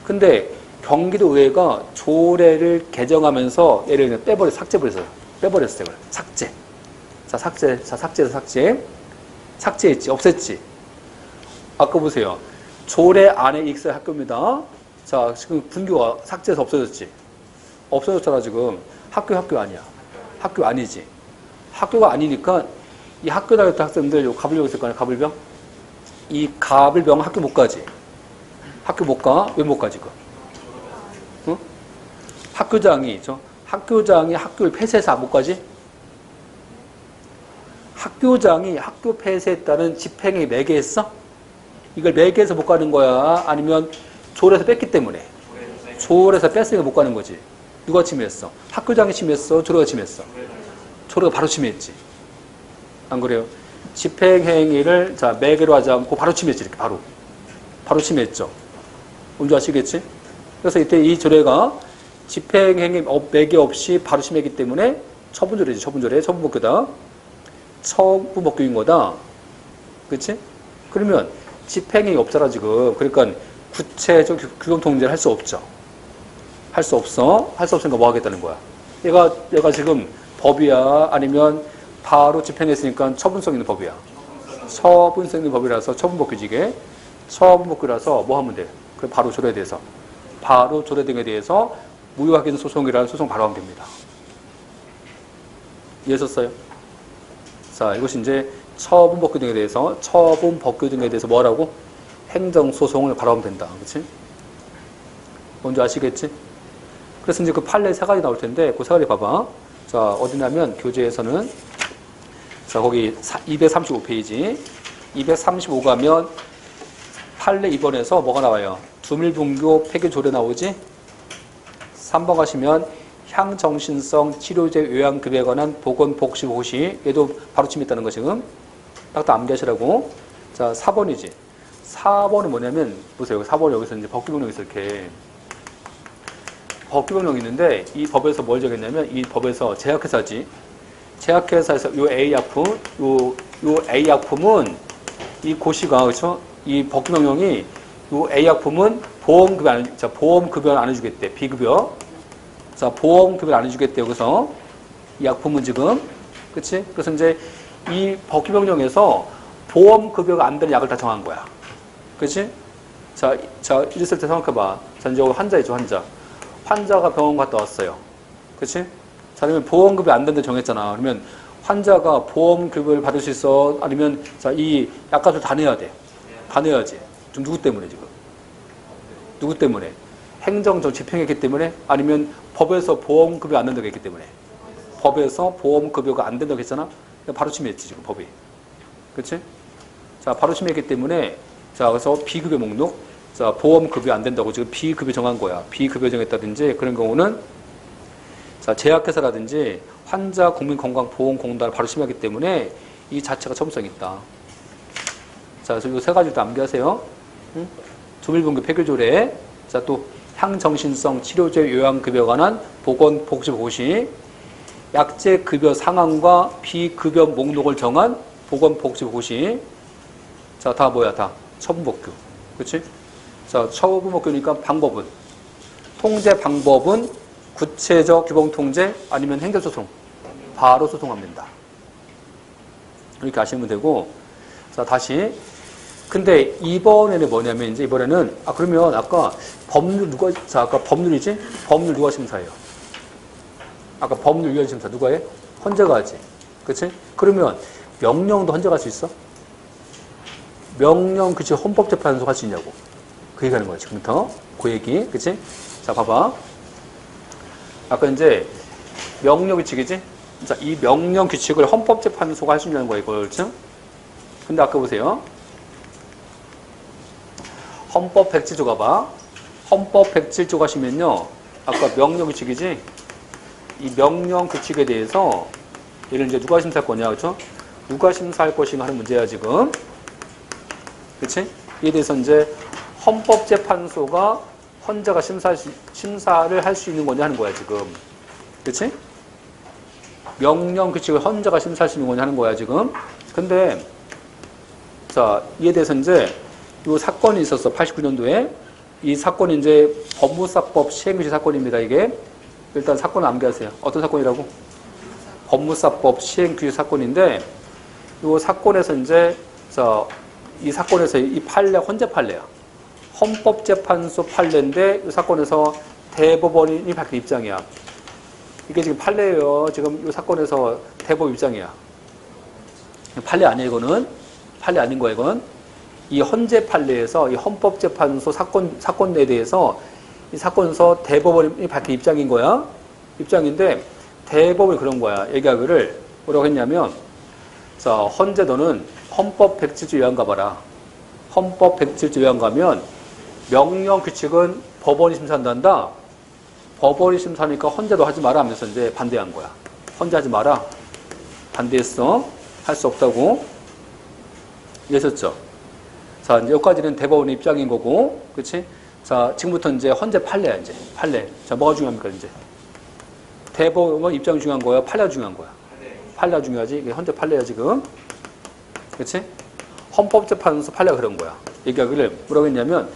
근데 경기도 의회가 조례를 개정하면서 얘를 그냥 삭제해버렸어요. 빼버렸어요. 삭제. 자, 삭제해서 삭제. 삭제했지, 없앴지. 아까 보세요. 조례 안에 있어야 학교입니다. 자, 지금 분교가 삭제해서 없어졌지. 없어졌잖아, 지금. 학교 아니야. 학교 아니지. 학교가 아니니까 이 학교 다닐 때 학생들 요 가불병 있을 거 아니야, 가불병? 이 가불병 학교 못 가지. 학교 못 가? 왜 못 가, 지금? 응? 학교장이 학교를 폐쇄해서 못 가지? 학교장이 학교 폐쇄했다는 집행이 매개했어? 이걸 매개해서 못 가는 거야? 아니면 조례에서 뺐기 때문에? 조례에서 뺐으니까 못 가는 거지. 누가 침해했어? 학교장이 침해했어? 조례가 침해했어? 조례가 바로 침해했지. 안 그래요? 집행행위를 자 매개로 하지 않고 바로 침해했지. 이렇게 바로 침해했죠. 뭔지 아시겠지? 그래서 이때 이 조례가 집행행위 매개 없이 바로 침해했기 때문에 처분조례지. 처분법규다. 처분법규인 거다. 그치? 그러면 집행행위 없잖아 지금. 그러니까 구체적 규범통제를 할 수 없죠. 할 수 없으니까 뭐 하겠다는 거야. 얘가 지금 법이야? 아니면 바로 집행했으니까 처분성 있는 법이야? 처분성 있는 법이라서 처분법규지 이게. 처분법규라서 뭐 하면 돼? 그럼 바로 조례에 대해서. 바로 조례 등에 대해서 무효확인 소송이라는 소송 바로 하면 됩니다. 이해하셨어요? 자, 이것이 이제 처분법규 등에 대해서, 처분법규 등에 대해서 뭐라고? 행정소송을 바로 하면 된다. 그치? 뭔지 아시겠지? 그래서 이제 그 판례 세 가지 나올 텐데, 그 세 가지 봐봐. 자, 어디냐면, 교재에서는, 자, 거기 235페이지. 235 가면, 판례 2번에서 뭐가 나와요? 두밀분교 폐교조례 나오지? 3번 가시면, 향정신성 치료제 요양급여에 관한 보건복지고시. 얘도 바로 침했다는 거 지금. 딱 암기하시라고. 자, 4번이지. 4번은 뭐냐면, 보세요. 4번 여기서 이제 법규명령이 있어, 이렇게. 법규명령이 있는데, 이 법에서 뭘 정했냐면, 이 법에서 제약회사지. 제약회사에서 요 A약품, 요 A약품은, 이 고시가, 그쵸? 이 법규명령이, 요 A약품은 보험급여 안 해주겠대. B급여. 자, 보험급여를 안 해주겠대. 여기서. 이 약품은 지금. 그치? 그래서 이제 이 법규명령에서 보험급여가 안 되는 약을 다 정한 거야. 그치? 자, 이랬을 때 생각해봐. 자, 이제 여기 환자 있죠, 환자. 환자가 병원 갔다 왔어요. 그치? 자, 그러면 보험급여 안 된다 정했잖아. 그러면 환자가 보험급여를 받을 수 있어? 아니면, 자, 이 약값을 다 내야 돼. 다 내야지. 좀 누구 때문에 지금? 누구 때문에? 행정적 집행했기 때문에? 아니면 법에서 보험급여 안 된다고 했기 때문에? 법에서 보험급여가 안 된다고 했잖아? 바로 침해했지, 지금 법이. 그치? 자, 바로 침해했기 때문에, 자, 그래서 비급여 목록, 자, 보험급여 안 된다고 지금 비급여 정한 거야. 비급여 정했다든지 그런 경우는, 자, 제약회사라든지 환자 국민건강보험공단을 바로 침해하기 때문에 이 자체가 처분성이 있다. 자, 그래서 이 세 가지를 다 암기하세요. 응? 조밀분교 폐교조례, 자, 또 향정신성 치료제 요양급여에 관한 보건복지고시, 약제급여 상한과 비급여 목록을 정한 보건복지고시. 자, 다 뭐야? 다 처분법규. 그치? 자, 처분법규니까 방법은, 통제 방법은 구체적 규범통제 아니면 행정소송. 바로 소송하면 된다. 이렇게 아시면 되고, 자, 다시. 근데 이번에는 뭐냐면, 이제 이번에는, 그러면 아까 법률 아까 법률이지? 법률 누가 심사해요? 아까 법률위원 심사 누가 해? 헌재가 하지. 그치? 그러면 명령도 헌재가 할 수 있어? 명령, 그치? 헌법재판소 할 수 있냐고. 그 얘기 하는 거야, 지금부터. 그 얘기. 그치? 자, 봐봐. 아까 이제 명령 규칙이지? 자, 이 명령 규칙을 헌법재판소가 할 수 있냐는 거야, 이걸. 근데 아까 보세요. 헌법 107조 가봐. 헌법 107조 가시면요. 아까 명령 규칙이지? 이 명령 규칙에 대해서 얘를 이제 누가 심사할 거냐, 그렇죠? 누가 심사할 것인가 하는 문제야 지금. 그렇지? 이에 대해서 이제 헌법재판소가 헌재가 심사를 할 수 있는 거냐 하는 거야 지금. 그렇지? 명령 규칙을 헌재가 심사할 수 있는 거냐 하는 거야 지금. 근데 자 이에 대해서 이제 이 사건이 있었어 89년도에. 이 사건이 이제 법무사법 시행규칙 사건입니다. 이게 일단 사건을 암기하세요. 어떤 사건이라고? 법무사법 시행규칙 사건인데 이 사건에서 이제 이 사건에서 이 판례 헌재 판례야. 헌법재판소 판례인데 이 사건에서 대법원이 밝힌 입장이야. 이게 지금 판례예요. 지금 이 사건에서 대법 입장이야. 판례 아니야 이거는. 판례 아닌 거야 이건. 이 헌재 판례에서 이 헌법재판소 사건에 대해서 이 사건에서 대법원이 밝힌 입장인 거야. 입장인데 대법원이 그런 거야. 얘기하기를 뭐라고 했냐면 자 헌재 너는 헌법 107조 위반 가봐라. 헌법 107조 위반 가면 명령 규칙은 법원이 심사한단다. 법원이 심사하니까 헌재도 하지 마라 하면서 이제 반대한 거야. 헌재 하지 마라. 반대했어. 할 수 없다고. 이해하셨죠? 자, 이제 여기까지는 대법원의 입장인 거고, 그치? 자, 지금부터 이제 헌재 판례야, 이제. 판례. 자, 뭐가 중요합니까, 이제? 대법원 입장이 중요한 거야? 판례가 중요한 거야? 판례가 중요하지? 이게 헌재 판례야, 지금. 그치? 헌법재판소 판례가 그런 거야. 얘기하기를 뭐라고 했냐면,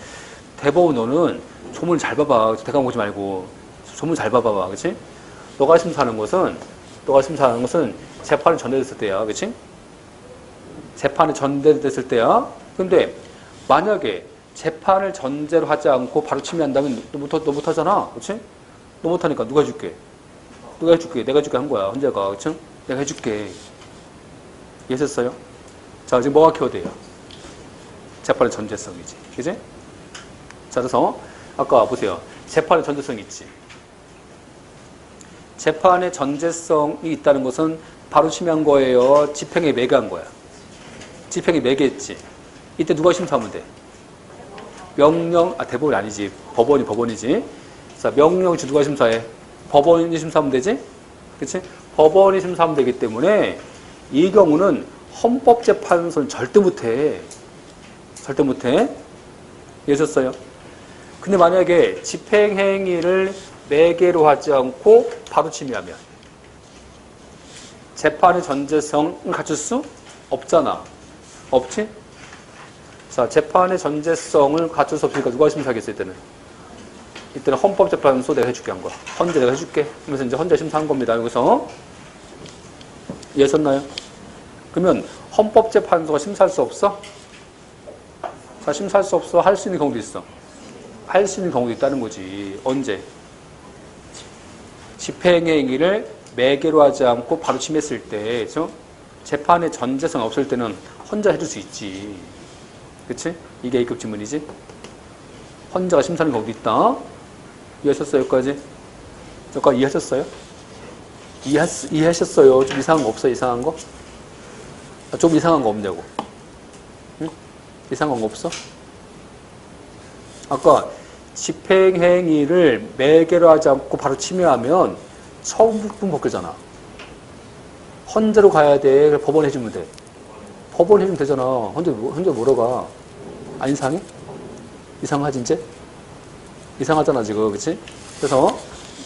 대법원 너는 조문을 잘 봐봐. 대강 보지 말고. 조문 잘 봐봐. 그치? 너가 심사하는 것은 재판에 전달됐을 때야. 그치? 재판에 전달됐을 때야. 근데 만약에 재판을 전제로 하지 않고 바로 침해한다면 너 못하잖아. 그치? 너 못하니까 누가 해줄게? 누가 해줄게? 내가 해줄게 한 거야. 헌재가. 그치? 내가 해줄게. 이해했어요? 자, 지금 뭐가 키워드예요? 재판의 전제성이지. 그치? 자, 그래서 아까 보세요. 재판의 전제성이 있지. 재판의 전제성이 있다는 것은 바로 침해한 거예요. 집행에 매개한 거야. 집행에 매개했지. 이때 누가 심사하면 돼? 대법원이 아니지. 법원이지. 자, 명령 누가 심사해? 법원이 심사하면 되지? 그치? 법원이 심사하면 되기 때문에 이 경우는 헌법재판소는 절대 못해. 절대 못해. 이해하셨어요? 근데 만약에 집행행위를 매개로 하지 않고 바로 침해하면 재판의 전제성을 갖출 수 없잖아. 없지? 자, 재판의 전제성을 갖출 수 없으니까 누가 심사하겠어, 이때는? 이때는 헌법재판소 내가 해줄게 한 거야. 헌재 내가 해줄게. 그러면서 이제 헌재 심사한 겁니다. 여기서. 이해하셨나요? 그러면 헌법재판소가 심사할 수 없어? 자, 심사할 수 없어. 할 수 있는 경우도 있어. 할 수 있는 경우도 있다는 거지. 언제? 집행의 행위를 매개로 하지 않고 바로 침했을 때, 그렇죠? 재판의 전제성 없을 때는 헌재 해줄 수 있지. 그치? 이게 A급 지문이지? 헌재가 심사하는 경우도 있다. 이해하셨어요, 여기까지? 여기까지 이해하셨어요? 이해하셨어요? 좀 이상한 거 없어요, 이상한 거? 좀 이상한 거 없냐고. 응? 이상한 거 없어? 아까 집행행위를 매개로 하지 않고 바로 침해하면 처분 벗겨잖아. 헌재로 가야 돼. 그래, 법원 해주면 돼. 법원 해주면 되잖아. 헌재 뭐로 가? 안 이상해? 이상하지 이제? 이상하잖아 지금. 그치? 그래서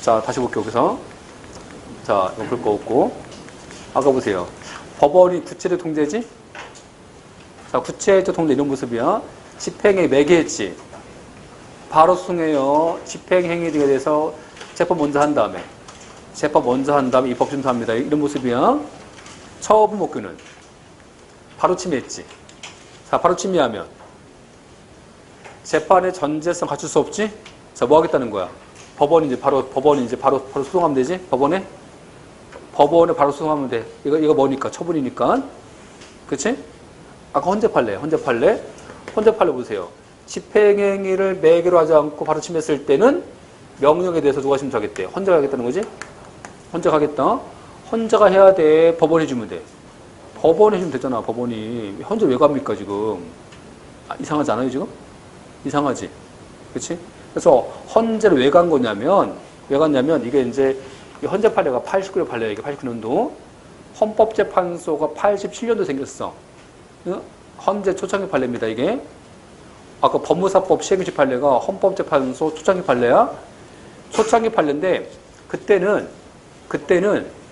자 다시 볼게요. 그래서 자 이거 볼 거 없고 아까 보세요. 법원이 구체적 통제지? 자 구체적 통제 이런 모습이야. 집행에 매개했지. 바로 수송해요. 집행행위 등에 대해서 재판 먼저 한 다음에 입법심사합니다. 이런 모습이야. 처분 목표는 바로 침해했지. 자, 바로 침해하면 재판의 전제성 갖출 수 없지? 자, 뭐 하겠다는 거야? 법원이 이제 바로 소송하면 되지? 법원에 바로 소송하면 돼. 이거 뭐니까? 처분이니까. 그치? 아까 헌재 판례 보세요. 집행행위를 매개로 하지 않고 바로 침했을 때는 명령에 대해서 누가 심사하겠대? 헌재가 하겠다는 거지? 헌재가 하겠다. 헌재가 해야 돼. 법원이 해주면 돼. 법원이 해주면 되잖아. 법원이. 헌재 왜 갑니까 지금? 이상하지 않아요 지금? 이상하지? 그치? 그래서 헌재를 왜 간 거냐면 왜 갔냐면 이게 이제 헌재 판례가 89년 판례야. 이게 89년도. 헌법재판소가 87년도 생겼어. 헌재 초창기 판례입니다. 이게. 아까 법무사법 시행규칙 판례가 헌법재판소 초창기 판례야. 초창기 판례인데 그때는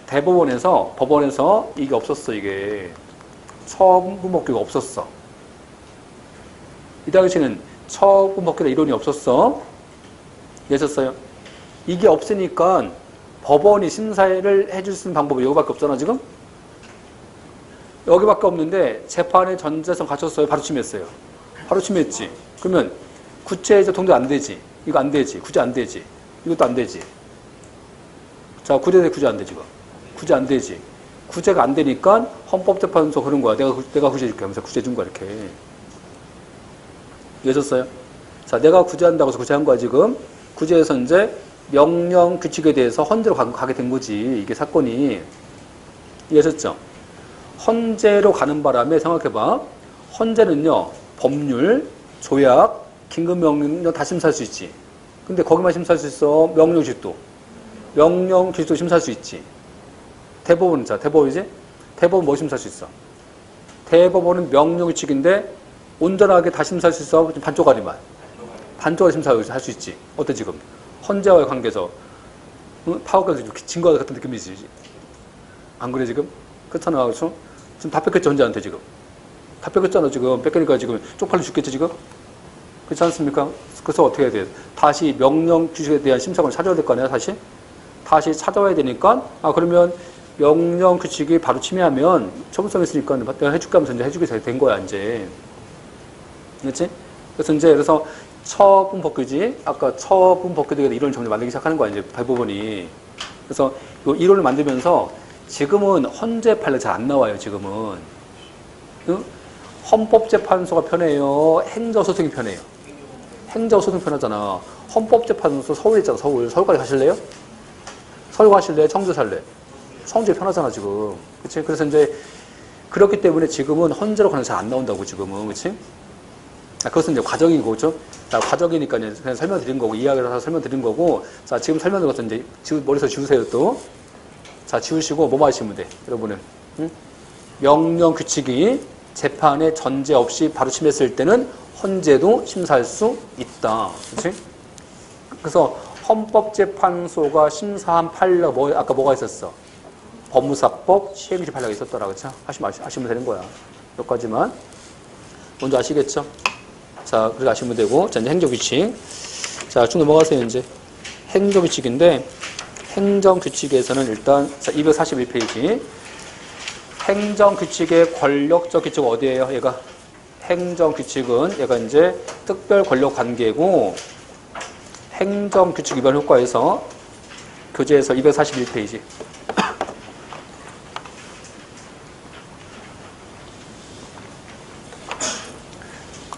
대법원에서 법원에서 이게 없었어. 이게 처분법규가 없었어. 이 당시에는 처분법규나 이론이 없었어. 있었어요. 이게 없으니까 법원이 심사를 해줄 수 있는 방법이 여기밖에 없잖아 지금. 여기밖에 없는데 재판의 전제성 갖췄어요. 바로 침해했어요. 바로 침해했지. 그러면 구체적 동조 안 되지. 이거 안 되지. 구제 안 되지. 이것도 안 되지. 자, 구제 안 되지. 이거. 구제 안 되지. 구제가 안 되니까 헌법재판소 그런 거야. 내가 구제 줄게 하면서 구제 준 거야. 이렇게. 이해졌어요? 자, 내가 구제한다고 해서 구제한 거야 지금. 구제에서 이제 명령 규칙에 대해서 헌재로 가게 된 거지. 이게 사건이. 이해하셨죠? 헌재로 가는 바람에 생각해봐. 헌재는요, 법률, 조약, 긴급명령 다 심사할 수 있지. 근데 거기만 심사할 수 있어. 명령규칙도. 명령규칙도 심사할 수 있지. 대법원은 대법원이지? 대법원 뭐 심사할 수 있어? 대법원은 명령규칙인데 온전하게 다 심사할 수 있어. 반쪽짜리만. 반쪽짜리 심사할 수 있지. 어때 지금? 헌재와의 관계에서 파악해서 증거 같은 느낌이지. 안 그래 지금? 그렇잖아. 그렇죠? 지금 다 뺏겼지 헌재한테 지금. 다 뺏겼잖아 지금. 뺏기니까 지금 쪽팔려 죽겠지 지금? 그렇지 않습니까? 그래서 어떻게 해야 돼? 다시 명령 규칙에 대한 심사관을 찾아야 될 거 아니야 다시? 다시 찾아와야 되니까 그러면 명령 규칙이 바로 침해하면 처분성 있으니까 내가 해줄게 하면서 이제 해주게 된 거야 이제. 그렇지? 그래서 처분법규지. 아까 처분법규 등에 이론을 점점 만들기 시작하는 거야 이제 대법원이. 그래서 이 이론을 만들면서 지금은 헌재 판례 잘 안 나와요 지금은. 응? 헌법재판소가 편해요. 행정소송이 편해요. 행정소송 편하잖아. 헌법재판소 서울에 있잖아. 서울까지 가실래요? 서울 가실래? 청주 살래? 청주에 편하잖아 지금. 그치? 그래서 이제 그렇기 때문에 지금은 헌재로 가는 잘 안 나온다고 지금은. 그치? 그것은 이제 과정이고, 그렇죠? 자, 과정이니까 그냥 설명드린 거고, 이야기를 해서 설명드린 거고, 자, 지금 설명드린 것은 이제 머릿속에 지우세요, 또. 자, 지우시고, 뭐만 하시면 돼, 여러분은. 응? 명령 규칙이 재판에 전제 없이 바로 침했을 때는 헌재도 심사할 수 있다. 그렇지? 그래서 헌법재판소가 심사한 판례가 아까 뭐가 있었어? 법무사법 시행규칙 판례가 있었더라. 그렇죠? 아시면 되는 거야. 몇 가지만. 먼저 아시겠죠? 자, 그렇게 아시면 되고. 자, 이제 행정규칙. 자, 쭉 넘어가세요, 이제. 행정규칙인데, 행정규칙에서는 일단, 자, 241페이지. 행정규칙의 권력적 규칙은 어디예요? 얘가. 행정규칙은 얘가 이제 특별 권력 관계고, 행정규칙 위반 효과에서 교재에서 241페이지.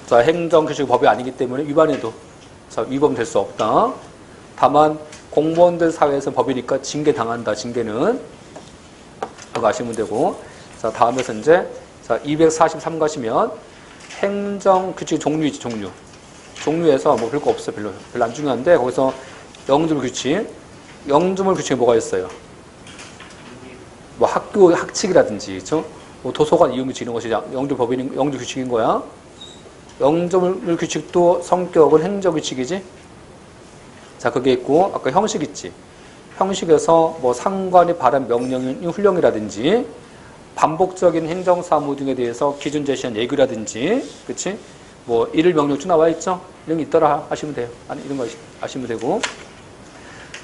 자, 행정규칙 법이 아니기 때문에 위반해도 위법될 수 없다. 다만 공무원들 사회에서 법이니까 징계 당한다. 징계는 그거 아시면 되고. 자, 다음에서 이제 자 243 가시면 행정규칙 종류이지 종류. 종류에서 뭐 별거 없어 별로 안 중요한데 거기서 영주물 규칙. 영주물 규칙에 뭐가 있어요? 뭐 학교 학칙이라든지, 그렇죠? 뭐 도서관 이용 규칙 이런 것이 영주 법인 영주 규칙인 거야. 영주물 규칙도 성격은 행정규칙이지? 자, 그게 있고, 아까 형식 있지? 형식에서 뭐 상관이 발한 명령인 훈령이라든지, 반복적인 행정사무 등에 대해서 기준 제시한 예규라든지, 그치? 뭐, 일일 명령주 나와 있죠? 이런 게 있더라 하시면 돼요. 아니, 이런 거 아시면 되고.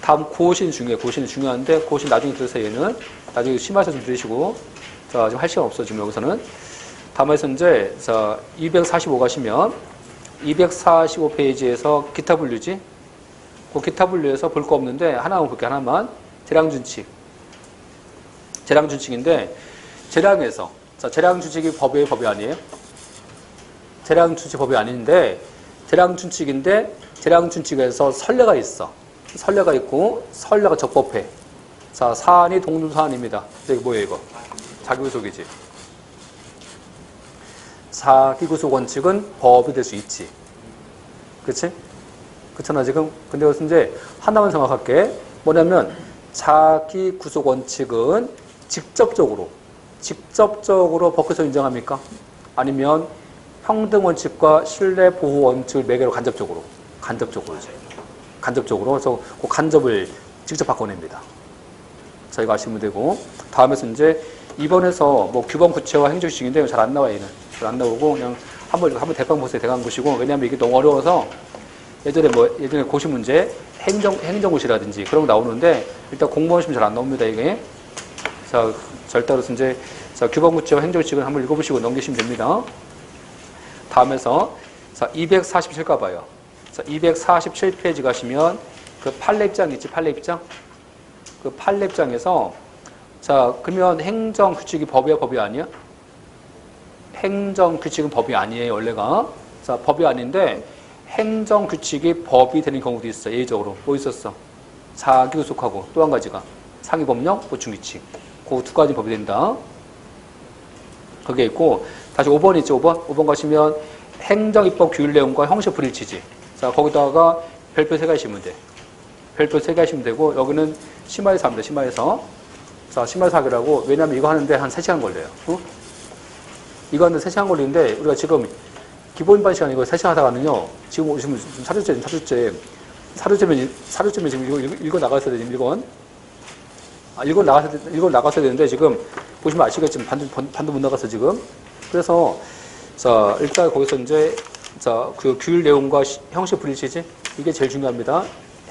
다음, 고신 중요해요. 고신이 중요한데, 고신 나중에 들으세요, 얘는. 나중에 심화해서 좀 들으시고. 자, 지금 할 시간 없어, 지금 여기서는. 다음에서 이제, 자, 245 가시면, 245페이지에서 기타 분류지? 그 기타 분류에서 볼 거 없는데, 하나만 볼게, 하나만. 재량준칙. 재량준칙인데, 재량에서, 자, 재량준칙이 법이 아니에요? 재량준칙 법이 아닌데, 재량준칙인데, 재량준칙에서 선례가 있어. 선례가 있고, 선례가 적법해. 자, 사안이 동등사안입니다. 이게 뭐예요, 이거? 자기구속이지. 자기구속 원칙은 법이 될 수 있지. 그치? 그렇잖아, 지금. 근데 그것은 이제 하나만 생각할게. 뭐냐면 자기 구속 원칙은 직접적으로 법규에서 인정합니까? 아니면 평등 원칙과 신뢰 보호 원칙을 매개로 간접적으로. 그래서 그 간접을 직접 바꿔냅니다. 자, 이거 아시면 되고. 다음에서 이제 2번에서 뭐 규범 구체화 행정식인데 잘 안 나와, 얘는. 잘 안 나오고 그냥 한번 대강 보세요. 대강 보시고. 왜냐면 이게 너무 어려워서 예전에 고시 문제 행정고시라든지 그런 거 나오는데 일단 공무원 시험 잘 안 나옵니다, 이게. 자, 따라서 이제 자, 규범 구체화 행정식은 한번 읽어보시고 넘기시면 됩니다. 다음에서 자, 247가 봐요. 자, 247페이지 가시면 그 판례 입장 있지, 판례 입장? 그 판례 입장에서 자, 그러면 행정 규칙이 법이야, 법이 아니야? 행정 규칙은 법이 아니에요, 원래가. 자, 법이 아닌데 행정 규칙이 법이 되는 경우도 있어. 예외적으로. 뭐 있었어? 자기 구속하고 또 한 가지가 상위 법령, 보충 규칙. 그 두 가지 법이 된다. 그게 있고 다시 5번 있죠, 5번. 5번 가시면 행정입법 규율 내용과 형식 불일치지. 자, 거기다가 별표 3개 하시면 돼. 별표 3개 하시면 되고 여기는 심화해서 합니다. 심화해서. 자, 심화해서 하기라고. 왜냐면 이거 하는데 한 3시간 걸려요. 이거 하는데 3시간 걸리는데 우리가 지금 기본반 시간 이거 3시간 하다가는요. 지금 오시면 4주째면 지금 읽어 나갔어야 되지, 1권. 읽어 나갔어야 되는데 지금 보시면 아시겠지만 반도 못 나갔어, 지금. 그래서 자, 일단 거기서 이제 자, 그 규율 내용과 형식 불일치지? 이게 제일 중요합니다.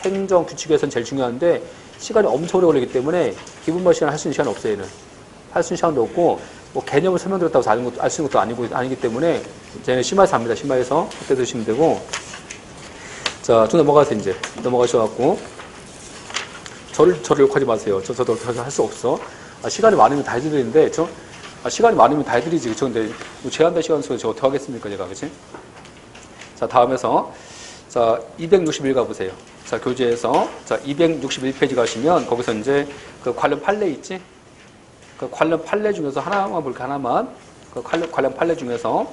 행정 규칙에서는 제일 중요한데 시간이 엄청 오래 걸리기 때문에 기본반 시간 할 수 있는 시간 없어요, 얘는. 할 수 있는 시간도 없고 뭐 개념을 설명드렸다고 알 수 있는 것도 아니기 때문에 저희는 심화해서 합니다. 심화해서 그때 드시면 되고. 자, 좀 넘어가세요. 이제 넘어가셔갖고 저를 욕하지 마세요. 저도 할 수 없어. 시간이 많으면 다 해드리는데 시간이 많으면 다 해드리지. 그쵸? 근데 제한된 시간 속에 제가 어떻게 하겠습니까, 제가. 그치? 자, 다음에서 자, 261 가보세요. 자, 교재에서 자, 261페이지 가시면 거기서 이제 그 관련 판례 있지? 그 관련 판례 중에서 하나만 볼까, 하나만. 그 관련 판례 중에서.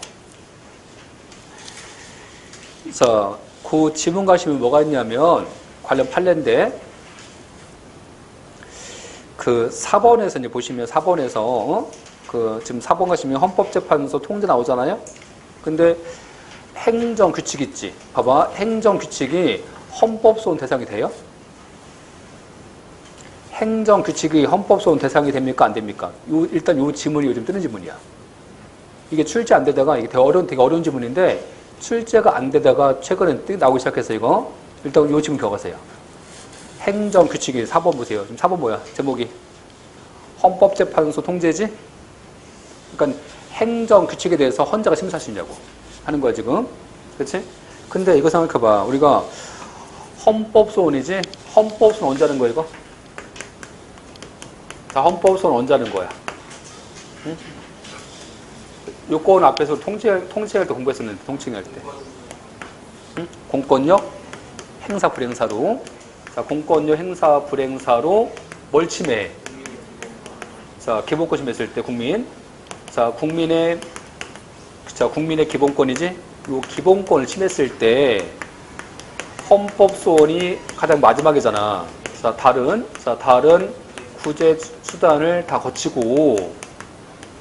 자, 그 지문 가시면 뭐가 있냐면, 관련 판례인데, 그 4번에서 이제 보시면 4번에서, 그 지금 4번 가시면 헌법재판소 통제 나오잖아요? 근데 행정규칙 있지? 봐봐. 행정규칙이 헌법소원 대상이 돼요? 행정규칙이 헌법소원 대상이 됩니까? 안 됩니까? 일단 요 지문이 요즘 뜨는 지문이야. 이게 출제 안 되다가, 이게 되게 어려운 지문인데, 출제가 안 되다가 최근에 나오기 시작해서 이거. 일단 요 지문 겪으세요. 행정규칙이 4번 보세요. 지금 4번 뭐야? 제목이. 헌법재판소 통제지? 그러니까 행정규칙에 대해서 헌재가 심사할 수 있냐고 하는 거야, 지금. 그치? 근데 이거 생각해봐. 우리가 헌법소원이지? 헌법소원 언제 하는 거야, 이거? 자, 헌법소원 언제 하는 거야? 응? 요건 앞에서 통치할 때 공부했었는데, 통칭할 때. 응? 공권력 행사 불행사로. 자, 공권력 행사 불행사로 뭘 침해? 자, 기본권 침해했을 때 국민. 자, 국민의 기본권이지? 요 기본권을 침해했을 때 헌법소원이 가장 마지막이잖아. 자, 다른 구제 수단을 다 거치고,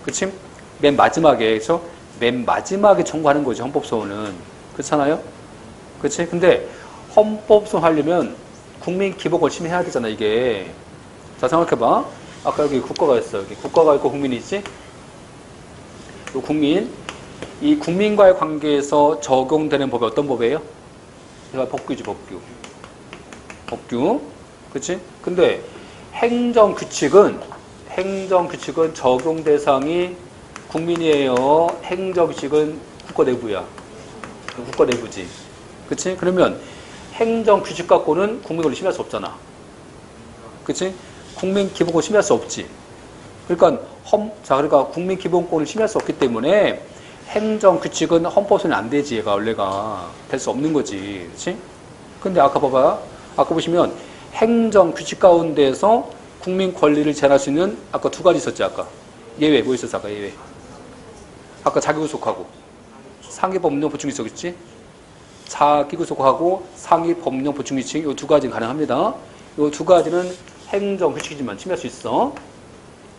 그치? 맨 마지막에, 그쵸? 맨 마지막에 청구하는 거지, 헌법소원은. 그렇잖아요? 그치? 근데 헌법소원 하려면 국민 기본권 침해해야 되잖아, 이게. 자, 생각해봐. 아까 여기 국가가 있어. 여기 국가가 있고 국민이 있지? 요 국민. 이 국민과의 관계에서 적용되는 법이 어떤 법이에요? 이거 법규지, 법규. 그치? 근데 행정규칙은 적용 대상이 국민이에요. 행정규칙은 국가 내부야. 국가 내부지. 그치? 그러면 행정규칙 갖고는 국민 권리 침해할 수 없잖아. 그치? 국민 기본권 침해할 수 없지. 그러니까 그러니까 국민 기본권을 침해할 수 없기 때문에 행정규칙은 헌법소원이 안 되지, 얘가 원래가. 될 수 없는 거지. 그치? 근데 아까 봐봐. 아까 보시면 행정규칙 가운데에서 국민 권리를 제한할 수 있는 아까 두 가지 있었지, 아까. 예외, 뭐 있었어, 아까 예외. 아까 자기구속하고 상위법령 보충규칙 있지? 자기구속하고 상위법령 보충규칙 이 두 가지는 가능합니다. 요 두 가지는 행정 규칙이지만 침해할 수 있어.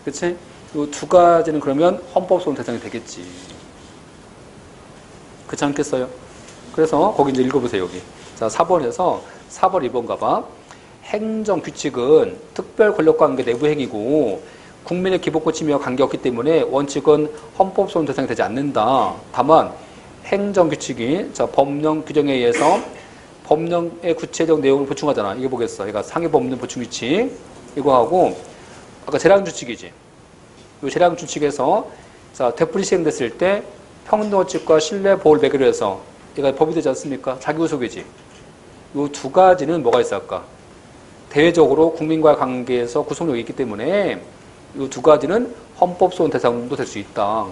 그치? 요 두 가지는 그러면 헌법소원 대상이 되겠지. 그렇지 않겠어요? 그래서 거기 이제 읽어보세요, 여기. 자, 4번에서 4번, 2번 가봐. 행정 규칙은 특별 권력관계 내부 행위고 국민의 기본권 침해와 관계없기 때문에 원칙은 헌법소원 대상이 되지 않는다. 다만 행정 규칙이 자, 법령 규정에 의해서 법령의 구체적 내용을 보충하잖아. 이거 보겠어. 그러니까 상위 법령 보충 규칙 이거 하고 아까 재량 규칙이지. 이 재량 규칙에서 자, 되풀이 시행됐을 때 평등원칙과 신뢰 보호를 매개로 해서 얘가 법이 되지 않습니까? 자기구속이지. 이 두 가지는 뭐가 있을까? 대외적으로 국민과의 관계에서 구속력이 있기 때문에 이 두 가지는 헌법소원 대상도 될 수 있다.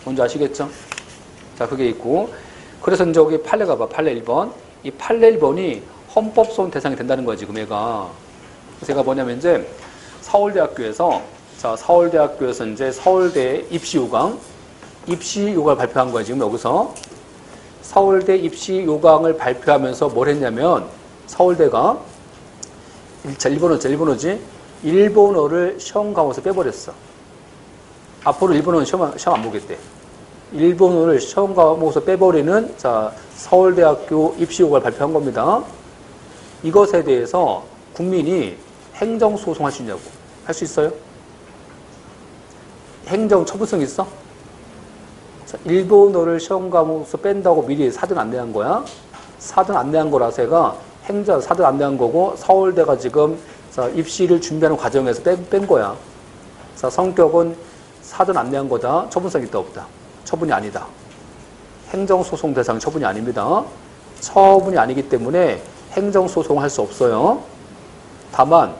뭔지 아시겠죠? 자, 그게 있고. 그래서 이제 여기 판례 가봐. 판례 1번. 이 판례 1번이 헌법소원 대상이 된다는 거지, 금해가. 그래서 얘가 뭐냐면 이제 서울대학교에서 자, 서울대학교에서 이제 서울대 입시 요강 발표한 거야, 지금 여기서. 서울대 입시 요강을 발표하면서 뭘 했냐면 서울대가 자, 일본어지? 일본어를 시험 과목에서 빼버렸어. 앞으로 일본어는 시험 안 보겠대. 일본어를 시험 과목에서 빼버리는 자, 서울대학교 입시 요강을 발표한 겁니다. 이것에 대해서 국민이 행정소송할 수 있냐고. 할 수 있어요? 행정 처분성 있어? 자, 일본어를 시험 과목에서 뺀다고 미리 사전 안내한 거야. 사전 안내한 거라서 얘가 사전 안내한 거고 서울대가 지금 자, 입시를 준비하는 과정에서 뺀 거야. 자, 성격은 사전 안내한 거다. 처분성 있다 없다. 처분이 아니다. 행정소송 대상 처분이 아닙니다. 처분이 아니기 때문에 행정소송 할 수 없어요. 다만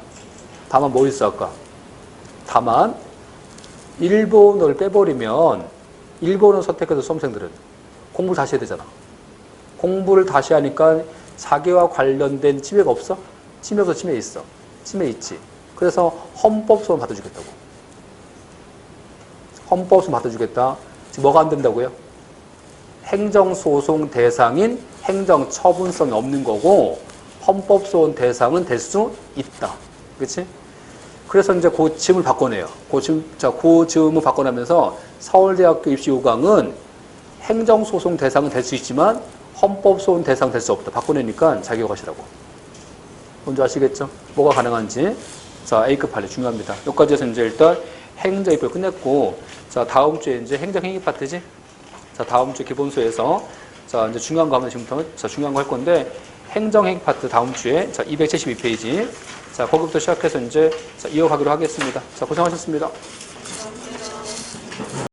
뭐 있어 아까? 다만 일본어를 빼버리면 일본어 선택해서 수험생들은 공부를 다시 해야 되잖아. 공부를 다시 하니까 자기와 관련된 침해가 없어? 침해 없어? 침해 있어? 침해 있지. 그래서 헌법소원 받아주겠다고. 헌법소원 받아주겠다. 지금 뭐가 안 된다고요? 행정소송 대상인 행정처분성이 없는 거고 헌법소원 대상은 될 수 있다. 그렇지? 그래서 이제 그 즈음을 바꿔내요. 그 즈음을 바꿔내면서 서울대학교 입시 요강은 행정소송 대상은 될 수 있지만 헌법소원 대상 될 수 없다. 바꿔내니까 자격하시라고. 먼저 아시겠죠? 뭐가 가능한지. 자, A급 판례 중요합니다. 여기까지 해서 이제 일단 행정 입을 끝냈고, 자, 다음 주에 이제 행정행위 파트지? 자, 다음 주 기본소에서 자, 이제 중요한 거 하면 지금부터 자, 중요한 거 할 건데, 행정행위 파트 다음 주에 자, 272페이지. 자, 거기부터 시작해서 이제 자, 이어가기로 하겠습니다. 자, 고생하셨습니다.